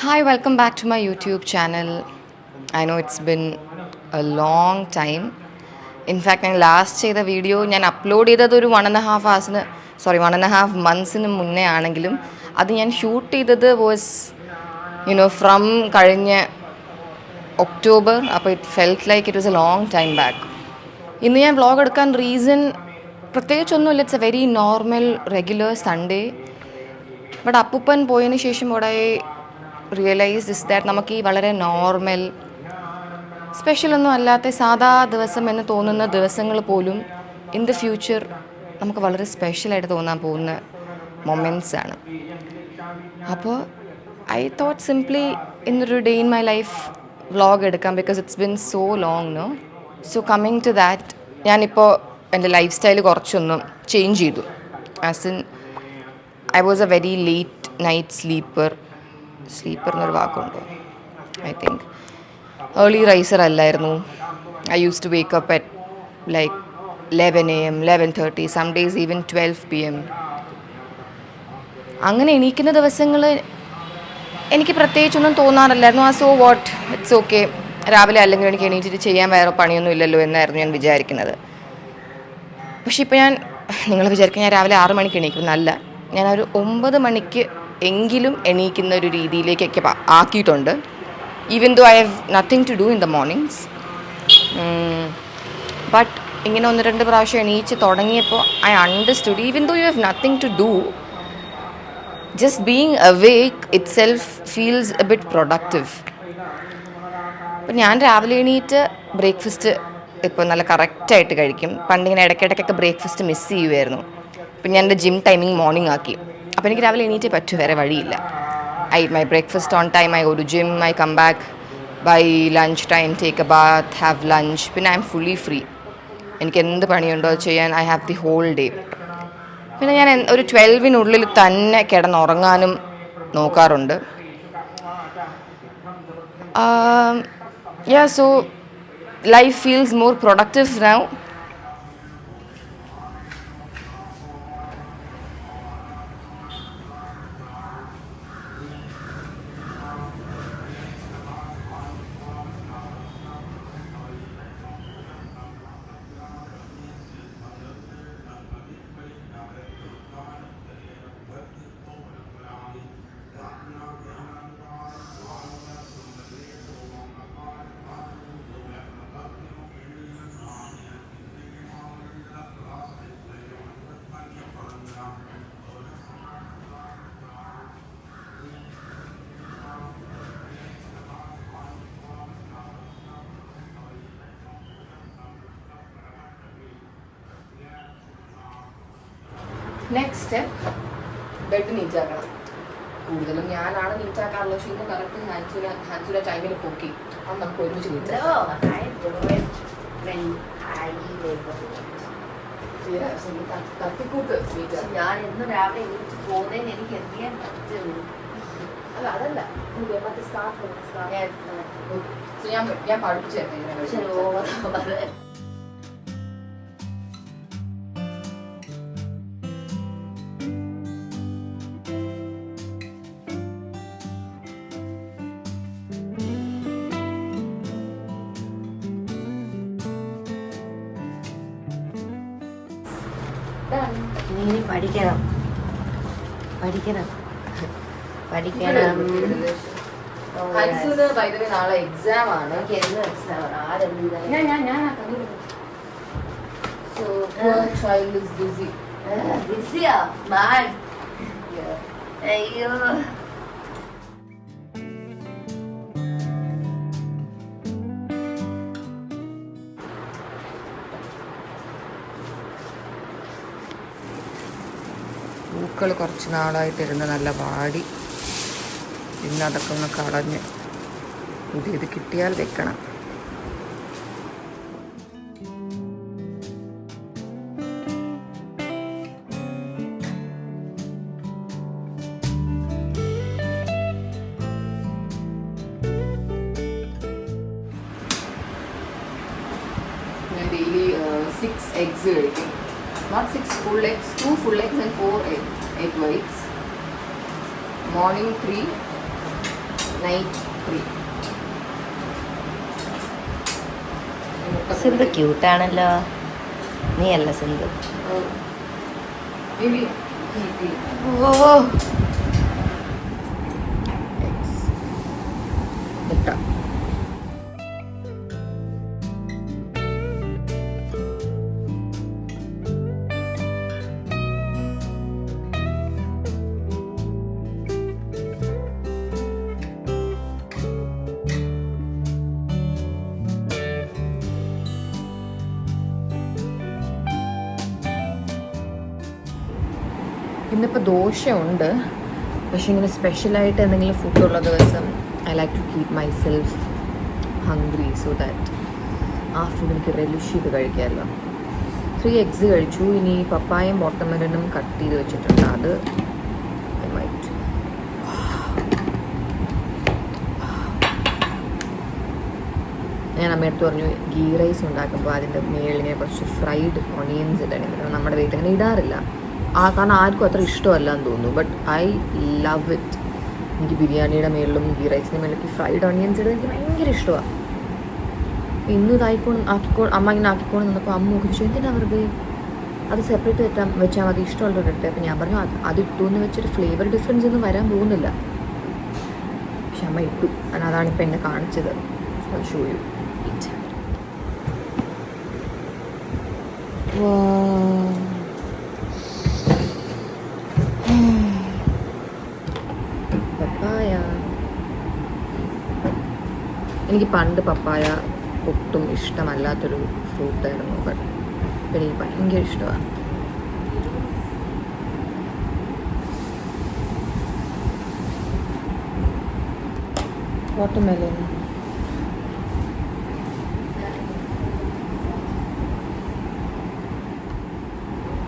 Hi, welcome back to my YouTube channel. I know it's been a long time. In fact ഞാൻ last ചെയ്ത video ഞാൻ upload ചെയ്തത് ഒരു 1.5 മന്ത്സിന് മുന്നേ ആണെങ്കിലും അത് ഞാൻ ഷൂട്ട് ചെയ്തത് ഫ്രം കഴിഞ്ഞ ഒക്ടോബർ. അപ്പോൾ it felt like it was A long time back. ഇന്ന് ഞാൻ വ്ളോഗ് എടുക്കാൻ റീസൺ പ്രത്യേകിച്ചൊന്നുമില്ല. It's A very normal regular Sunday. But അപ്പൂപ്പൻ പോയതിന് ശേഷം ഇവിടെ റിയലൈസ് ഇസ് ദാറ്റ് നമുക്ക് ഈ വളരെ നോർമൽ സ്പെഷ്യലൊന്നും അല്ലാത്ത സാധാ ദിവസം എന്ന് തോന്നുന്ന ദിവസങ്ങൾ പോലും ഇൻ ദ ഫ്യൂച്ചർ നമുക്ക് വളരെ സ്പെഷ്യലായിട്ട് തോന്നാൻ പോകുന്ന മൊമെൻറ്റ്സ് ആണ്. അപ്പോൾ ഐ തോട്ട് സിംപ്ലി ഇന്നൊരു day in my life vlog എടുക്കാം, because it's been so long no. So coming to that, ഞാനിപ്പോൾ എൻ്റെ ലൈഫ് സ്റ്റൈൽ കുറച്ചൊന്നും ചേഞ്ച് ചെയ്തു. As in I was a very late night sleeper എന്നൊരു വാക്കുണ്ടോ, ഐ തിങ്ക് ഏർലി റൈസർ അല്ലായിരുന്നു. I use to wake up at like 11 AM, 11:30, some days even 12 PM. അങ്ങനെ എണീക്കുന്ന ദിവസങ്ങൾ എനിക്ക് പ്രത്യേകിച്ചൊന്നും തോന്നാറില്ലായിരുന്നു. സോ വാട്ട്, ഇറ്റ്സ് ഓക്കെ, രാവിലെ അല്ലെങ്കിൽ എനിക്ക് എണീറ്റിട്ട് ചെയ്യാൻ വേറെ പണിയൊന്നും ഇല്ലല്ലോ എന്നായിരുന്നു ഞാൻ വിചാരിക്കുന്നത്. പക്ഷെ ഇപ്പോൾ നിങ്ങൾ വിചാരിക്കുക ഞാൻ രാവിലെ 6 മണിക്ക് എണീക്കുന്നല്ല, ഞാനൊരു 9 മണിക്ക് എങ്കിലും എണീക്കുന്ന ഒരു രീതിയിലേക്കൊക്കെ ആക്കിയിട്ടുണ്ട്. Even though I have nothing to do in the mornings. But ഇങ്ങനെ 1-2 പ്രാവശ്യം എണീച്ച് തുടങ്ങിയപ്പോൾ I understood, even though you have nothing to do, just being awake itself feels a bit productive. അപ്പം ഞാൻ രാവിലെ എണീറ്റ് ബ്രേക്ക്ഫാസ്റ്റ് ഇപ്പോൾ നല്ല കറക്റ്റായിട്ട് കഴിക്കും. പണ്ടിങ്ങനെ ഇടയ്ക്കിടയ്ക്കൊക്കെ ബ്രേക്ക്ഫാസ്റ്റ് മിസ് ചെയ്യുമായിരുന്നു. അപ്പം ഞാൻ എൻ്റെ ജിം ടൈമിങ് മോർണിംഗ് ആക്കി. അപ്പോൾ എനിക്ക് രാവിലെ എണീറ്റേ പറ്റൂ, വേറെ വഴിയില്ല. I eat my breakfast on time, I go to gym, I come back by lunch time, take a bath, have lunch. പിന്നെ ഐ എം ഫുള്ളി ഫ്രീ. എനിക്ക് എന്ത് പണിയുണ്ടോ ചെയ്യാൻ I have the whole day. പിന്നെ ഞാൻ ഒരു 12-നുള്ളിൽ തന്നെ കിടന്നുറങ്ങാനും നോക്കാറുണ്ട്. So life feels more productive now. Next step, bed നീറ്റാക്കണം. കൂടുതലും ഞാനാണ് നീറ്റാക്കാറുള്ളത്. പക്ഷേ ഇന്ന് കറക്റ്റ് ഹാൻസുല ടൈമിന് പോക്കി. അപ്പം നമുക്ക് ഒരുമിച്ച് നീറ്റാക്കാം. തട്ടിക്കൂട്ട് ഞാൻ എന്നും രാവിലെ എണീറ്റ് പോകുന്നതിന് എനിക്ക് എന്തിയാൻ പറ്റുള്ളൂ. അല്ല അതല്ല, ഞാൻ പഠിപ്പിച്ചു തരുന്നത്. നീ പഠിക്കണം. ഹൻസുന് by the way നാളെ എക്സാം ആണ്. So poor child is busy. ബിസിയാ മാൻ. അയ്യോ, പൂക്കൾ കുറച്ച് നാളായിട്ടിരുന്ന് നല്ല വാടി. പിന്നെ അതൊക്കെ ഒന്ന് കളഞ്ഞ് പുതിയത് കിട്ടിയാൽ വെക്കണം. ഞാൻ ഡെയിലി 6 eggs കഴിക്കും. Not 6 full eggs, 2 full eggs and 4 egg whites. Morning 3, night cream. Sindhu ക്യൂട്ടാണല്ലോ. നീ അല്ല സിന്ധു. ഓ മുട്ട. ഇന്നിപ്പോൾ ദോശയുണ്ട്, പക്ഷേ ഇങ്ങനെ സ്പെഷ്യലായിട്ട് എന്തെങ്കിലും ഫുഡുള്ള ദിവസം I like to keep myself hungry so that ആ ഫുഡ് എനിക്ക് റെലിഷ് ചെയ്ത് കഴിക്കാമല്ലോ. 3 eggs കഴിച്ചു. ഇനി പപ്പായയും വാട്ടർമെലനും കട്ട് ചെയ്ത് വെച്ചിട്ടുണ്ട്, അത് ഐ മൈറ്റ്. ഞാൻ അമ്മയടുത്ത് പറഞ്ഞു ഗീ റൈസ് ഉണ്ടാക്കുമ്പോൾ അതിൻ്റെ മേളിങ്ങനെ കുറച്ച് ഫ്രൈഡ് ഓണിയൻസ് ഇടണം. നമ്മുടെ വീട്ടിൽ അങ്ങനെ ഇടാറില്ല, കാരണം ആർക്കും അത്ര ഇഷ്ടമല്ല എന്ന് തോന്നുന്നു. But I love it. എനിക്ക് ബിരിയാണിയുടെ മേളിലും ഗീ റൈസിൻ്റെ മേളിലേക്ക് ഫ്രൈഡ് ഓണിയൻസ് ഇടുന്നത് എനിക്ക് ഭയങ്കര ഇഷ്ടമാണ്. ഇന്ന് അമ്മ ഇങ്ങനെ ആക്കിക്കൊണ്ട് നിന്നപ്പോൾ അമ്മ ചോദിച്ചു എന്തിനാ വെറുതെ അത് സെപ്പറേറ്റ് വെച്ചാൽ മതി, ഇഷ്ടമുള്ളത് ഇട്ടെ. അപ്പം ഞാൻ പറഞ്ഞു അതിട്ടു എന്ന് വെച്ചൊരു ഫ്ലേവർ ഡിഫറൻസ് ഒന്നും വരാൻ പോകുന്നില്ല. പക്ഷെ അമ്മ ഇട്ടു, അതാണിപ്പോൾ എന്നെ കാണിച്ചത്. Show you it. പപ്പായ. എനിക്ക് പണ്ട് പപ്പായ ഒട്ടും ഇഷ്ടമല്ലാത്തൊരു ഫ്രൂട്ടായിരുന്നു, ബട്ട് എനിക്ക് ഭയങ്കര ഇഷ്ടമാണ്. Watermelon,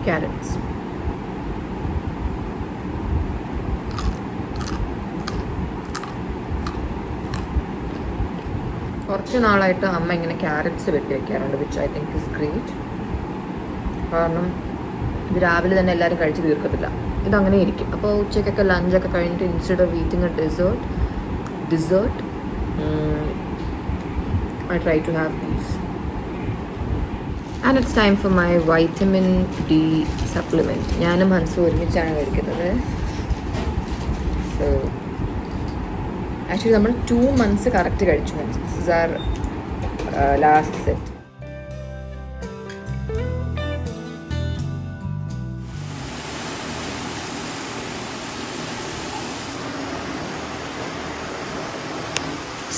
carrots. കുറച്ച് നാളായിട്ട് അമ്മ ഇങ്ങനെ ക്യാരറ്റ്സ് വെട്ടി വയ്ക്കാറുണ്ട്, which I think is great. കാരണം ഇത് രാവിലെ തന്നെ എല്ലാവരും കഴിച്ച് തീർക്കത്തില്ല, ഇതങ്ങനെ ഇരിക്കും. അപ്പോൾ ഉച്ചയ്ക്കൊക്കെ ലഞ്ചൊക്കെ കഴിഞ്ഞിട്ട് instead of eating A dessert I try to have these. And it's time for my vitamin D supplement. ഞാനും ഹൻസും ഒരുമിച്ചാണ് കഴിക്കുന്നത്. സോ ആക്ച്വലി നമ്മൾ 2 months കറക്റ്റ് കഴിച്ചു. This is our last set.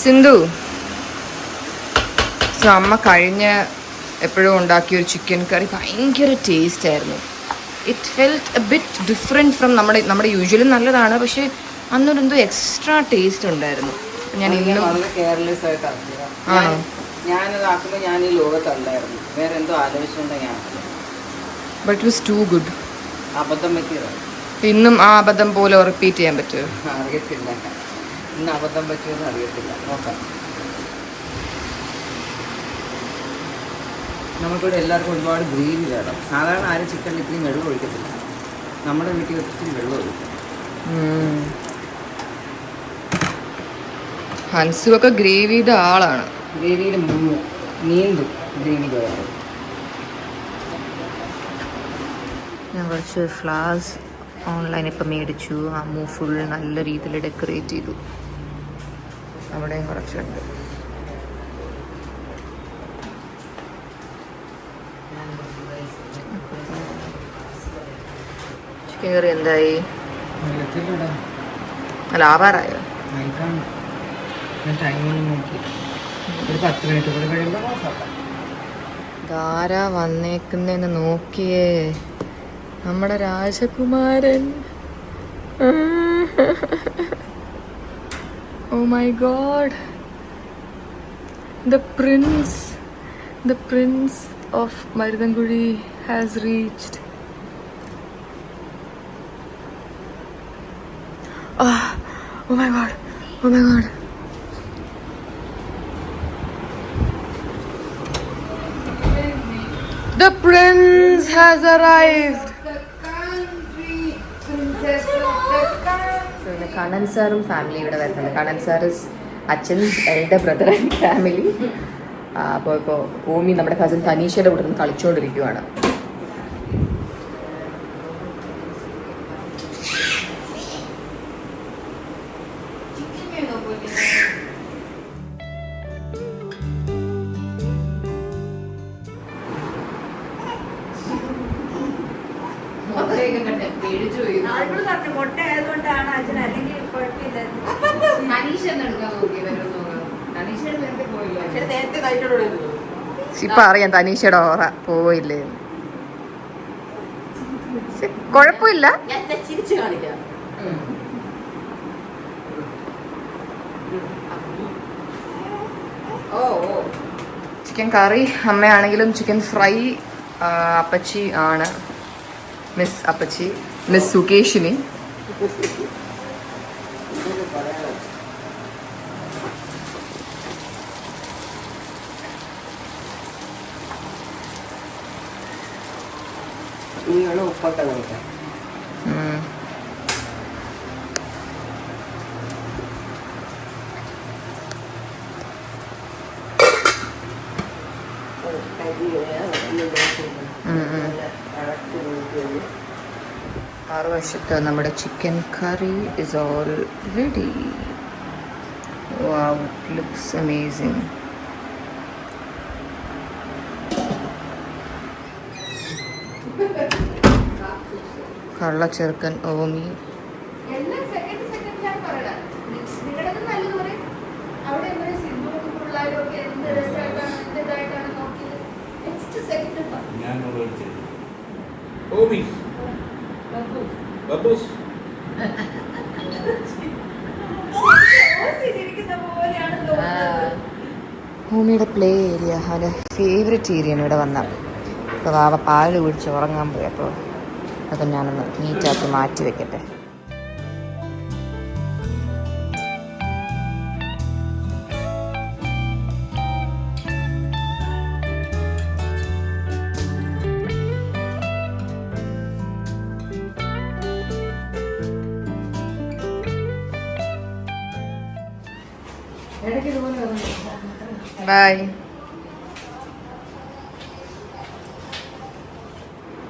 Sindhu, so അമ്മ കഴിഞ്ഞ എപ്പോഴും ഉണ്ടാക്കിയൊരു ചിക്കൻ കറി ഭയങ്കര ടേസ്റ്റ് ആയിരുന്നു. It felt a bit different from നമ്മുടെ യൂഷ്വലി നല്ലതാണ്, പക്ഷേ അന്നൊരെന്തോ എക്സ്ട്രാ ടേസ്റ്റ് ഉണ്ടായിരുന്നു. ഞാൻ ഇന്നും കെയർലെസ് ആയിട്ട് ആണോ? ഞാനത് ആക്കുമ്പോൾ ഞാൻ ഈ ലോകത്തല്ലായിരുന്നു, വേറെ എന്തോ ആലോചിച്ചുകൊണ്ട് ഞാൻ. But it was too good. അബദ്ധം പറ്റിയതാണ്. ഇന്നും ആ അബദ്ധം പോലെ റിപ്പീറ്റ് ചെയ്യാൻ പറ്റുമോ? അറിയത്തില്ല, ഇന്ന് അബദ്ധം പറ്റിയെന്ന് അറിയത്തില്ല, നോക്കാം. നമുക്കിവിടെ എല്ലാവർക്കും ഒരുപാട് ഗ്രേവി വേണം. സാധാരണ ആരും ചിക്കനിൽ ഇത്രയും വെള്ളം ഒഴിക്കത്തില്ല, നമ്മുടെ വീട്ടിൽ ഒത്തിരി വെള്ളം ഒഴിക്കും. ഹൻസുവൊക്കെ ഗ്രേവിയുടെ ആളാണ്. ഗ്രേവിയിൽ നീന്തും ഗ്രേവി വേണം. ഞാൻ കുറച്ച് ഫ്ലവേഴ്സ് ഓൺലൈൻ ഇപ്പം മേടിച്ചു. അമ്മു ഫുൾ നല്ല രീതിയിൽ ഡെക്കറേറ്റ് ചെയ്തു. അവിടെയും കുറച്ചുണ്ട്. ചിക്കൻ കറി എന്തായി? അല്ല, ആവാറായോ? ഒരു 10 മിനിറ്റ് കൂടെ കഴിയുമ്പോൾ ഓഫാക്കാം. ധാരാ വന്നേക്കുന്നെന്ന് നോക്കിയേ, നമ്മുടെ രാജകുമാരൻ. Oh my God, the prince of Marudangudi has reached. Oh my God. The prince has arrived. The country princess of the country. Kannan സാറും ഫാമിലി ഇവിടെ വരുന്നുണ്ട്. കണ്ണൻ സാർ ഇസ് അച്ഛൻസ് എൽഡർ ബ്രദർ ആൻഡ് ഫാമിലി. ഇപ്പോൾ ഓമി നമ്മുടെ കസിൻ തനീഷയുടെ കൂടെ നിന്ന് കളിച്ചുകൊണ്ടിരിക്കുകയാണ്. മുട്ട ആയതുകൊണ്ടാണ് അച്ഛൻ അല്ലെങ്കിൽ നേരത്തെ കഴിച്ചോളൂ. ഇപ്പൊ അറിയാം തനീഷയുടെ ഓറ പോയില്ലേ. കുഴപ്പമില്ല, ഞാൻ ചിരിച്ചു കാണിക്കാം. ചിക്കൻ കറി അമ്മയാണെങ്കിലും ചിക്കൻ ഫ്രൈ അപ്പച്ചി ആണ്. മിസ് അപ്പച്ചി, മിസ് സുകേഷിനി. ഇനിയാണ് ഉപ്പൊക്കെ നോക്കാം. മറുവശത്ത് നമ്മുടെ chicken curry is all ready. Wow, looks amazing. കള്ളച്ചെറുക്കൻ ഓമി. ഭൂമിയുടെ പ്ലേ ഏരിയ, അവൻ്റെ ഫേവറേറ്റ് ഏരിയയാണ് ഇവിടെ വന്നാൽ. അപ്പോൾ വാവ പാല് കുടിച്ച് ഉറങ്ങാൻ പോയി. അപ്പോൾ അതൊക്കെ ഞാനൊന്ന് നീറ്റാക്കി മാറ്റി വെക്കട്ടെ. Bye.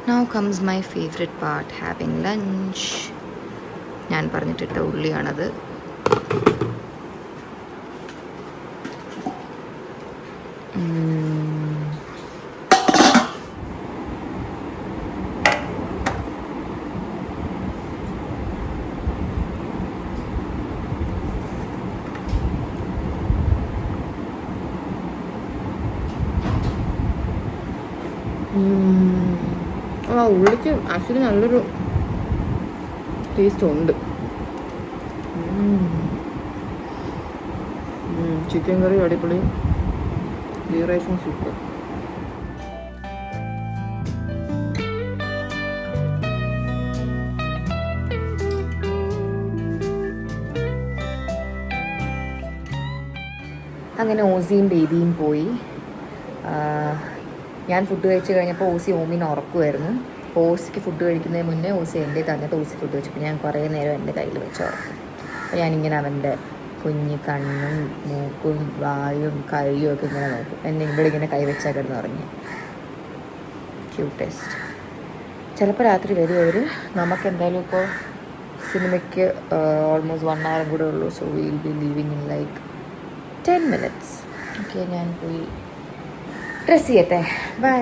Now comes my favorite part, having lunch. ഞാൻ പറഞ്ഞിട്ടിട്ട ഉള്ളിയാണത്. ഉള്ളിക്ക് ആക്ച്വലി നല്ലൊരു ടേസ്റ്റ് ഉണ്ട്. ചിക്കൻ കറി അടിപൊളി, ഗീ റൈസും സൂപ്പർ. അങ്ങനെ ഓസിയും ബേബിയും പോയി. ഞാൻ ഫുഡ് കഴിച്ച് കഴിഞ്ഞപ്പോൾ ഓസി ഓമിനെ ഉറക്കുമായിരുന്നു. ഓസിക്ക് ഫുഡ് കഴിക്കുന്നതിന് മുന്നേ ഓസി എൻ്റെ തന്നിട്ട് ഓസി ഫുഡ് വെച്ചപ്പോൾ ഞാൻ കുറേ നേരം എൻ്റെ കയ്യിൽ വെച്ച് ഉറക്കും. അപ്പോൾ ഞാനിങ്ങനെ അവൻ്റെ കുഞ്ഞ് കണ്ണും മൂക്കും വായും കൈയും ഒക്കെ ഇങ്ങനെ നോക്കും. എന്നെ ഇവിടെ ഇങ്ങനെ കൈവച്ചാൽ കിടന്ന് ഉറങ്ങി. ക്യൂട്ടസ്റ്റ്. ചിലപ്പോൾ രാത്രി വരും അവർ. നമുക്ക് എന്തായാലും ഇപ്പോൾ സിനിമയ്ക്ക് ഓൾമോസ്റ്റ് 1 hour കൂടെ ഉള്ളൂ. So will be leaving in like 10 minutes. Okay, ഞാൻ പോയി ഡ്രസ്സ് ചെയ്യട്ടെ. ബൈ.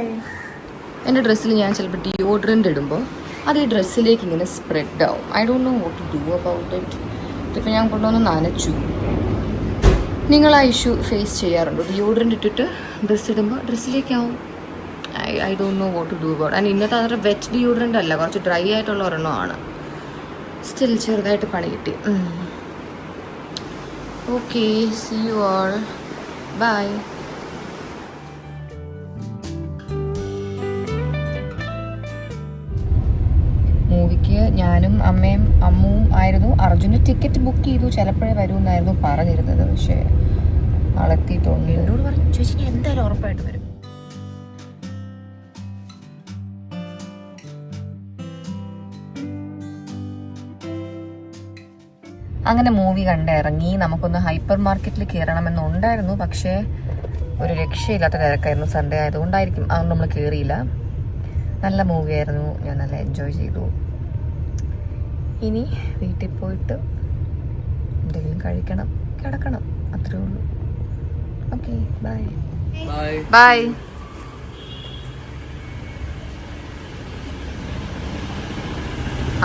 എൻ്റെ ഡ്രസ്സിൽ ഞാൻ ചിലപ്പോൾ ഡിയോഡ്രൻ്റ് ഇടുമ്പോൾ അത് ഈ ഡ്രസ്സിലേക്ക് ഇങ്ങനെ സ്പ്രെഡ് ആവും. I don't know what to do about it. ഇതിപ്പോൾ ഞാൻ കൊണ്ടുവന്ന് നനച്ചു. നിങ്ങൾ ആ ഇഷ്യൂ ഫേസ് ചെയ്യാറുണ്ടോ? ഡിയോഡ്രൻ്റ് ഇട്ടിട്ട് ഡ്രസ്സ് ഇടുമ്പോൾ ഡ്രസ്സിലേക്കാവും. I don't know what to do about. And ഇന്നത്തെ അത്ര വെറ്റ് ഡിയോഡ്രൻ്റ് അല്ല, കുറച്ച് ഡ്രൈ ആയിട്ടുള്ള ഒരെണ്ണമാണ്. സ്റ്റിൽ ചെറുതായിട്ട് പണി കിട്ടി. Okay, see you all. Bye. മൂവിക്ക് ഞാനും അമ്മയും അമ്മുവും ആയിരുന്നു. അർജുൻ്റെ ടിക്കറ്റ് ബുക്ക് ചെയ്തു, ചിലപ്പോഴേ വരുമെന്നായിരുന്നു പറഞ്ഞിരുന്നത്. പക്ഷേ ആളെത്തിയിട്ടുണ്ട്. എന്നോട് പറഞ്ഞു ചേച്ചി എന്തായാലും ഉറപ്പായിട്ട് വരും. അങ്ങനെ മൂവി കണ്ടിറങ്ങി. നമുക്കൊന്ന് ഹൈപ്പർ മാർക്കറ്റിൽ കയറണമെന്നുണ്ടായിരുന്നു, പക്ഷേ ഒരു രക്ഷയില്ലാത്ത തിരക്കായിരുന്നു. സൺഡേ ആയതുകൊണ്ടായിരിക്കും, അതുകൊണ്ട് നമ്മൾ കയറിയില്ല. നല്ല മൂവിയായിരുന്നു, ഞാൻ നല്ല എൻജോയ് ചെയ്തു. ഇനി വീട്ടിൽ പോയിട്ട് എന്തെങ്കിലും കഴിക്കണം, കിടക്കണം, അത്രേ ഉള്ളൂ. Okay, bye bye.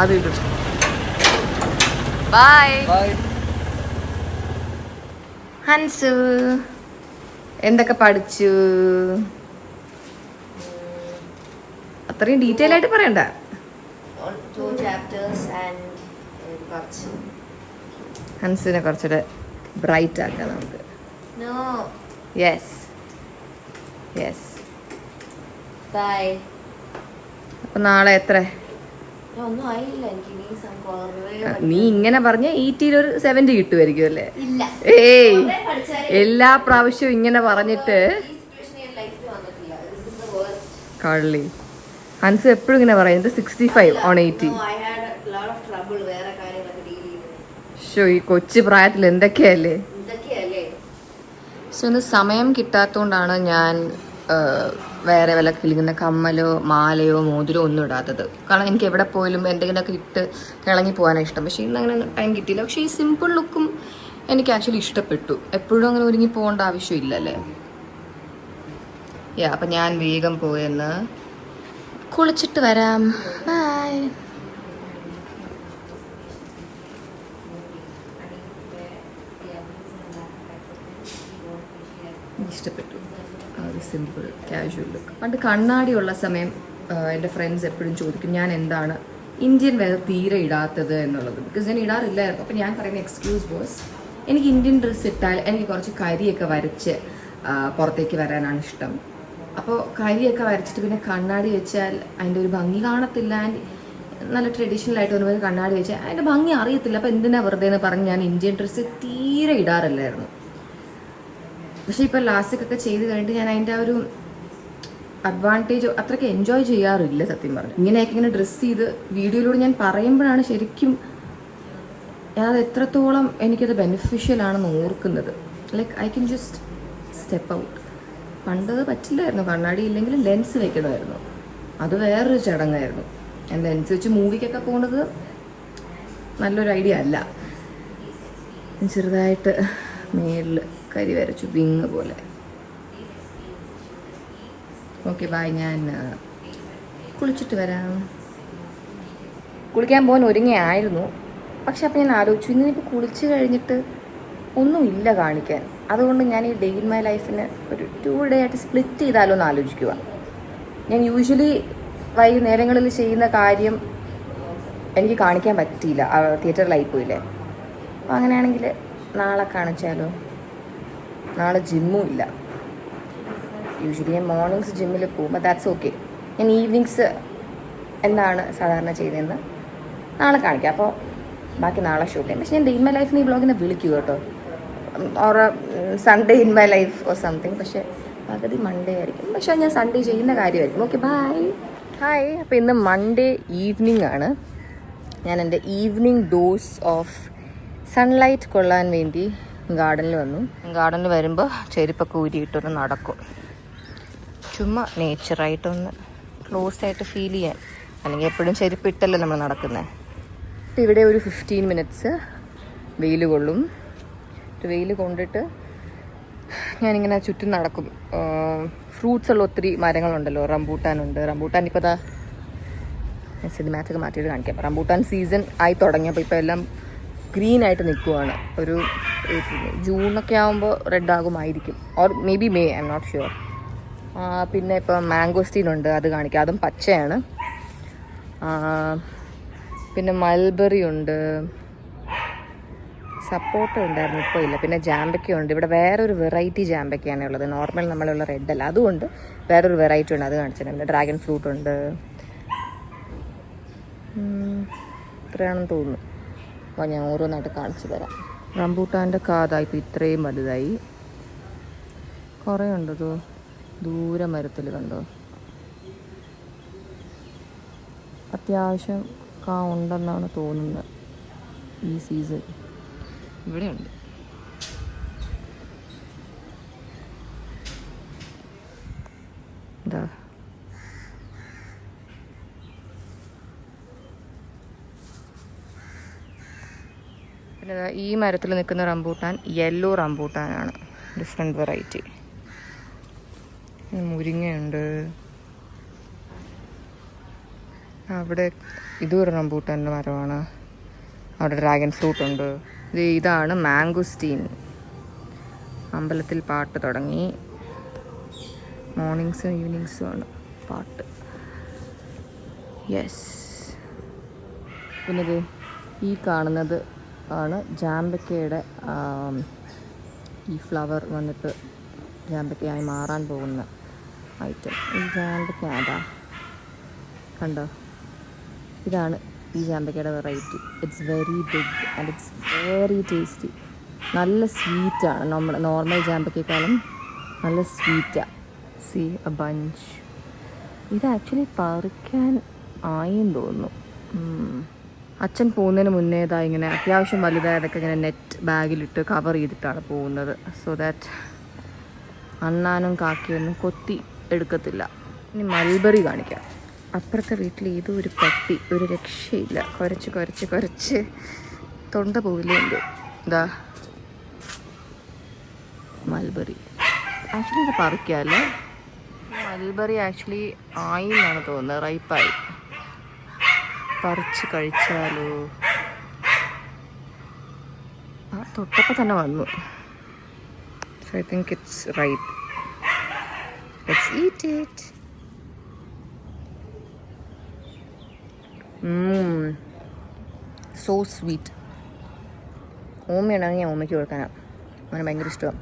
അത് ബൈ. ഹൻസു എന്തൊക്കെ പഠിച്ചു? അത്രയും ഡീറ്റെയിൽ ആയിട്ട് പറയണ്ട. 2 chapters and കുറച്ച്. ഹൻസിനെ കുറച്ചുകൂടെ ബ്രൈറ്റ് ആക്കാം നമുക്ക്. No. Yes yes. Bye. അപ്പൊ നാളെ എത്ര? ഒന്നും ആയില്ല എനിക്ക്. ഇനി കുറേ നീ ഇങ്ങനെ പറഞ്ഞ 80 ഒരു 70 കിട്ടുമായിരിക്കും അല്ലേ? ഇല്ല. ഏയ്, കുറേ പഠിച്ചാലേ എല്ലാ പ്രാവശ്യവും ഇങ്ങനെ പറഞ്ഞിട്ട് ഈ സിറ്റുവേഷൻ ഞാൻ ലൈഫിൽ വന്നിട്ടില്ല. This is the worst. കള്ളി. ഹൻസ് എപ്പോഴും ഇങ്ങനെ പറയുന്നത് 65 on 80. No, I had a lot of trouble വേറെ കാര്യങ്ങളൊക്കെ ഡീൽ ചെയ്ത്. ഷോ, ഈ കൊച്ചു പ്രായത്തിൽ എന്തൊക്കെയല്ലേ. ഇതൊക്കെയല്ലേ. സോ ഇന്ന് സമയം കിട്ടാത്തതുകൊണ്ടാണ് ഞാൻ വേറെ വല്ല കിളിങ്ങുന്ന കമ്മലോ മാലയോ മോതിരോ ഒന്നും ഇടാത്തത്. കാരണം എനിക്ക് എവിടെ പോയാലും എന്തെങ്കിലുമൊക്കെ ഇട്ട് കിളങ്ങി പോകാനാണ് ഇഷ്ടം. പക്ഷേ ഇന്ന് അങ്ങനെ ടൈം കിട്ടിയില്ല. പക്ഷേ ഈ സിമ്പിൾ ലുക്കും എനിക്ക് ആക്ച്വലി ഇഷ്ടപ്പെട്ടു. എപ്പോഴും അങ്ങനെ ഒരുങ്ങി പോകേണ്ട ആവശ്യമില്ലല്ലേ. യാ, അപ്പം ഞാൻ വേഗം പോയെന്ന് കുളിച്ചിട്ട് വരാം. ബൈ. ഇഷ്ടപ്പെട്ടു ആ ഒരു സിമ്പിൾ കാഷ്വൽ ലുക്ക്. പണ്ട് കണ്ണാടിയുള്ള സമയം എൻ്റെ ഫ്രണ്ട്സ് എപ്പോഴും ചോദിക്കും ഞാൻ എന്താണ് ഇന്ത്യൻ വെയർ തീരെ ഇടാത്തത് എന്നുള്ളത്. ബിക്കോസ് ഞാൻ ഇടാറില്ലായിരുന്നു. അപ്പോൾ ഞാൻ പറയുന്ന എക്സ്ക്യൂസ് ബോസ്, എനിക്ക് ഇന്ത്യൻ ഡ്രസ്സ് ഇട്ടാൽ എനിക്ക് കുറച്ച് കരിയൊക്കെ വരച്ച് പുറത്തേക്ക് വരാനാണ് ഇഷ്ടം. അപ്പോൾ കരിയൊക്കെ വരച്ചിട്ട് പിന്നെ കണ്ണാടി വെച്ചാൽ അതിൻ്റെ ഒരു ഭംഗി കാണത്തില്ല. ആൻഡ് നല്ല ട്രഡീഷണൽ ആയിട്ട് വരുമ്പോൾ കണ്ണാടി വെച്ചാൽ അതിൻ്റെ ഭംഗി അറിയത്തില്ല. അപ്പോൾ എന്തിനാ വെറുതെ എന്ന് പറഞ്ഞ് ഞാൻ ഇന്ത്യൻ ഡ്രസ്സ് തീരെ ഇടാറില്ലായിരുന്നു. പക്ഷേ ഇപ്പോൾ ലാസ്റ്റിക്കൊക്കെ ചെയ്ത് കഴിഞ്ഞിട്ട് ഞാൻ അതിൻ്റെ ആ ഒരു അഡ്വാൻറ്റേജ് അത്രയ്ക്ക് എൻജോയ് ചെയ്യാറില്ല സത്യം പറഞ്ഞു. ഇങ്ങനെയൊക്കെ ഇങ്ങനെ ഡ്രസ്സ് ചെയ്ത് വീഡിയോയിലൂടെ ഞാൻ പറയുമ്പോഴാണ് ശരിക്കും അത് എത്രത്തോളം എനിക്കത് ബെനിഫിഷ്യൽ ആണെന്ന് ഓർക്കുന്നത്. Like I can just step out. പണ്ട് പറ്റില്ലായിരുന്നു, കണ്ണാടി ഇല്ലെങ്കിൽ ലെൻസ് വെക്കണമായിരുന്നു. അത് വേറൊരു ചടങ്ങായിരുന്നു. ഞാൻ ലെൻസ് വെച്ച് മൂവിക്കൊക്കെ പോകുന്നത് നല്ലൊരു ഐഡിയ അല്ല. ചെറുതായിട്ട് മേളിൽ കരി വരച്ചു, വിങ് പോലെ. Okay bye. ഞാൻ കുളിച്ചിട്ട് വരാം. കുളിക്കാൻ പോകാൻ ഒരുങ്ങിയായിരുന്നു. പക്ഷെ അപ്പം ഞാൻ ആലോചിച്ചു ഇന്നിപ്പോൾ കുളിച്ച് കഴിഞ്ഞിട്ട് ഒന്നുമില്ല കാണിക്കാൻ. അതുകൊണ്ട് ഞാൻ ഈ ഡേ ഇൻ മൈ ലൈഫിന് ഒരു 2 day ആയിട്ട് സ്പ്ലിറ്റ് ചെയ്താലോ എന്ന് ആലോചിക്കുക. ഞാൻ യൂഷ്വലി വൈകുന്നേരങ്ങളിൽ ചെയ്യുന്ന കാര്യം എനിക്ക് കാണിക്കാൻ പറ്റിയില്ല, തിയേറ്ററിലായി പോയില്ലേ. അപ്പോൾ അങ്ങനെയാണെങ്കിൽ നാളെ കാണിച്ചാലോ? നാളെ ജിമ്മും ഇല്ല. യൂഷ്വലി ഞാൻ മോർണിംഗ്സ് ജിമ്മിൽ പോകും, ബട്ട് ദാറ്റ്സ് ഓക്കെ. ഞാൻ ഈവനിങ്സ് എന്താണ് സാധാരണ ചെയ്തതെന്ന് നാളെ കാണിക്കാം. അപ്പോൾ ബാക്കി നാളെ ഷൂട്ട് ചെയ്യാം. പക്ഷേ ഞാൻ ഡേ ഇൻ മൈ ലൈഫിന് ഈ വ്ളോഗിനെ വിളിക്കുക കേട്ടോ, or Sunday in my life or something. പക്ഷേ പകുതി മൺഡേ ആയിരിക്കും, പക്ഷേ ഞാൻ സൺഡേ ചെയ്യുന്ന കാര്യമായിരിക്കും. Okay bye. ഹായ്. അപ്പോൾ ഇന്ന് മൺഡേ ഈവനിങ് ആണ്. ഞാൻ എൻ്റെ ഈവനിങ് ഡോസ് ഓഫ് സൺലൈറ്റ് കൊള്ളാൻ വേണ്ടി ഗാർഡനിൽ വന്നു. ഗാർഡനിൽ വരുമ്പോൾ ചെരുപ്പൊക്കെ ഊരിയിട്ടൊന്ന് നടക്കും, ചുമ്മാ നേച്ചറായിട്ടൊന്ന് ക്ലോസ് ആയിട്ട് ഫീൽ ചെയ്യാൻ. അല്ലെങ്കിൽ എപ്പോഴും ചെരുപ്പ് ഇട്ടല്ലേ നമ്മൾ നടക്കുന്നത്. അപ്പോൾ ഇവിടെ ഒരു 15 minutes വെയിൽ കൊള്ളും. വെയിൽ കൊണ്ടിട്ട് ഞാനിങ്ങനെ ചുറ്റും നടക്കും. ഫ്രൂട്ട്സ് ഉള്ള ഒത്തിരി മരങ്ങളുണ്ടല്ലോ. റംബൂട്ടാനുണ്ട്. റംബൂട്ടാൻ ഇപ്പോൾ ദാ സിനിമാറ്റൊക്കെ മാറ്റിയിട്ട് കാണിക്കാം. റംബൂട്ടാൻ സീസൺ ആയി തുടങ്ങിയപ്പോൾ ഇപ്പോൾ എല്ലാം ഗ്രീനായിട്ട് നിൽക്കുവാണ്. ഒരു ജൂണൊക്കെ ആകുമ്പോൾ റെഡ് ആകുമായിരിക്കും, or maybe May, I am not sure. പിന്നെ ഇപ്പോൾ മാംഗോസ്റ്റീനുണ്ട്, അത് കാണിക്കാം. അതും പച്ചയാണ്. പിന്നെ മൾബറി ഉണ്ട്, സപ്പോട്ട ഉണ്ടായിരുന്നു, ഇപ്പോൾ ഇല്ല. പിന്നെ ജാമ്പയ്ക്ക ഉണ്ട്. ഇവിടെ വേറൊരു വെറൈറ്റി ജാമ്പയ്ക്കയാണ് ഉള്ളത്, നോർമൽ നമ്മളുള്ള റെഡ് അല്ല. അതുകൊണ്ട് വേറൊരു വെറൈറ്റി ഉണ്ട്, അത് കാണിച്ചിട്ടുണ്ട്. ഡ്രാഗൺ ഫ്രൂട്ട് ഉണ്ട്. ഇത്രയാണെന്ന് തോന്നുന്നു. അപ്പോൾ ഞാൻ ഓരോന്നായിട്ട് കാണിച്ചു തരാം. റംബൂട്ടാൻ്റെ കാതായി ഇപ്പോൾ ഇത്രയും വലുതായി. കുറേ ഉണ്ടോ ദൂരെ മരത്തിൽ കണ്ടോ. അത്യാവശ്യം കാ ഉണ്ടെന്നാണ് തോന്നുന്നത് ഈ സീസൺ. ഇവിടെയുണ്ട്. എന്താ പിന്നെ ഈ മരത്തിൽ നിൽക്കുന്ന റംബൂട്ടാൻ യെല്ലോ റംബൂട്ടാനാണ്, ഡിഫറെൻറ്റ് വെറൈറ്റി. മുരിങ്ങയുണ്ട്. അവിടെ ഇതും ഒരു റംബൂട്ടാൻ്റെ മരമാണ്. അവിടെ ഡ്രാഗൺ ഫ്രൂട്ട് ഉണ്ട്. ഇതാണ് മാംഗോസ്റ്റീൻ. അമ്പലത്തിൽ പാട്ട് തുടങ്ങി. മോർണിംഗ്സും ഈവനിങ്സും ആണ് പാട്ട്. യെസ്. പിന്നെ ഈ കാണുന്നത് ആണ് ജാമ്പക്കയുടെ ഈ ഫ്ലവർ വന്നിട്ട് ജാമ്പക്കയായി മാറാൻ പോകുന്ന ഐറ്റം. ഈ ജാമ്പക്ക അതാ കണ്ടോ, ഇതാണ് ഈ ജാമ്പക്കയുടെ variety. It's very big and it's very tasty. നല്ല സ്വീറ്റാണ്. നമ്മുടെ നോർമൽ ജാമ്പക്കയെക്കാളും നല്ല സ്വീറ്റാണ്. See a bunch. ഇത് ആക്ച്വലി പറിക്കാൻ ആയെന്ന് തോന്നുന്നു. അച്ഛൻ പോകുന്നതിന് മുന്നേ ഇതാ ഇങ്ങനെ അത്യാവശ്യം വലുതായതൊക്കെ ഇങ്ങനെ നെറ്റ് ബാഗിലിട്ട് കവർ ചെയ്തിട്ടാണ് പോകുന്നത്. സോ ദാറ്റ് അണ്ണാനും കാക്കയൊന്നും കൊത്തി എടുക്കത്തില്ല. ഇനി മൽബറി കാണിക്കാം. അപ്പുറത്തെ വീട്ടിൽ ഏതോ ഒരു പട്ടി ഒരു രക്ഷയില്ല, കുരച്ച് കുരച്ച് കുരച്ച് തൊണ്ട പോവില്ലുണ്ട്. ഇതാ മൽബറി. ആക്ച്വലി ഇത് പറിക്കാമല്ലേ. മൽബറി ആക്ച്വലി ആയി എന്നാണ് തോന്നുന്നത്, റൈപ്പായി. പറിച്ച് കഴിച്ചാലോ? ആ തൊട്ടപ്പോൾ തന്നെ വന്നു. So I think it's ripe. Let's eat it. So sweet. ഓമ്മയുണ്ടെങ്കിൽ ഞാൻ ഓമ്മയ്ക്ക് കൊടുക്കാനാണ്. അങ്ങനെ ഭയങ്കര ഇഷ്ടമാണ്.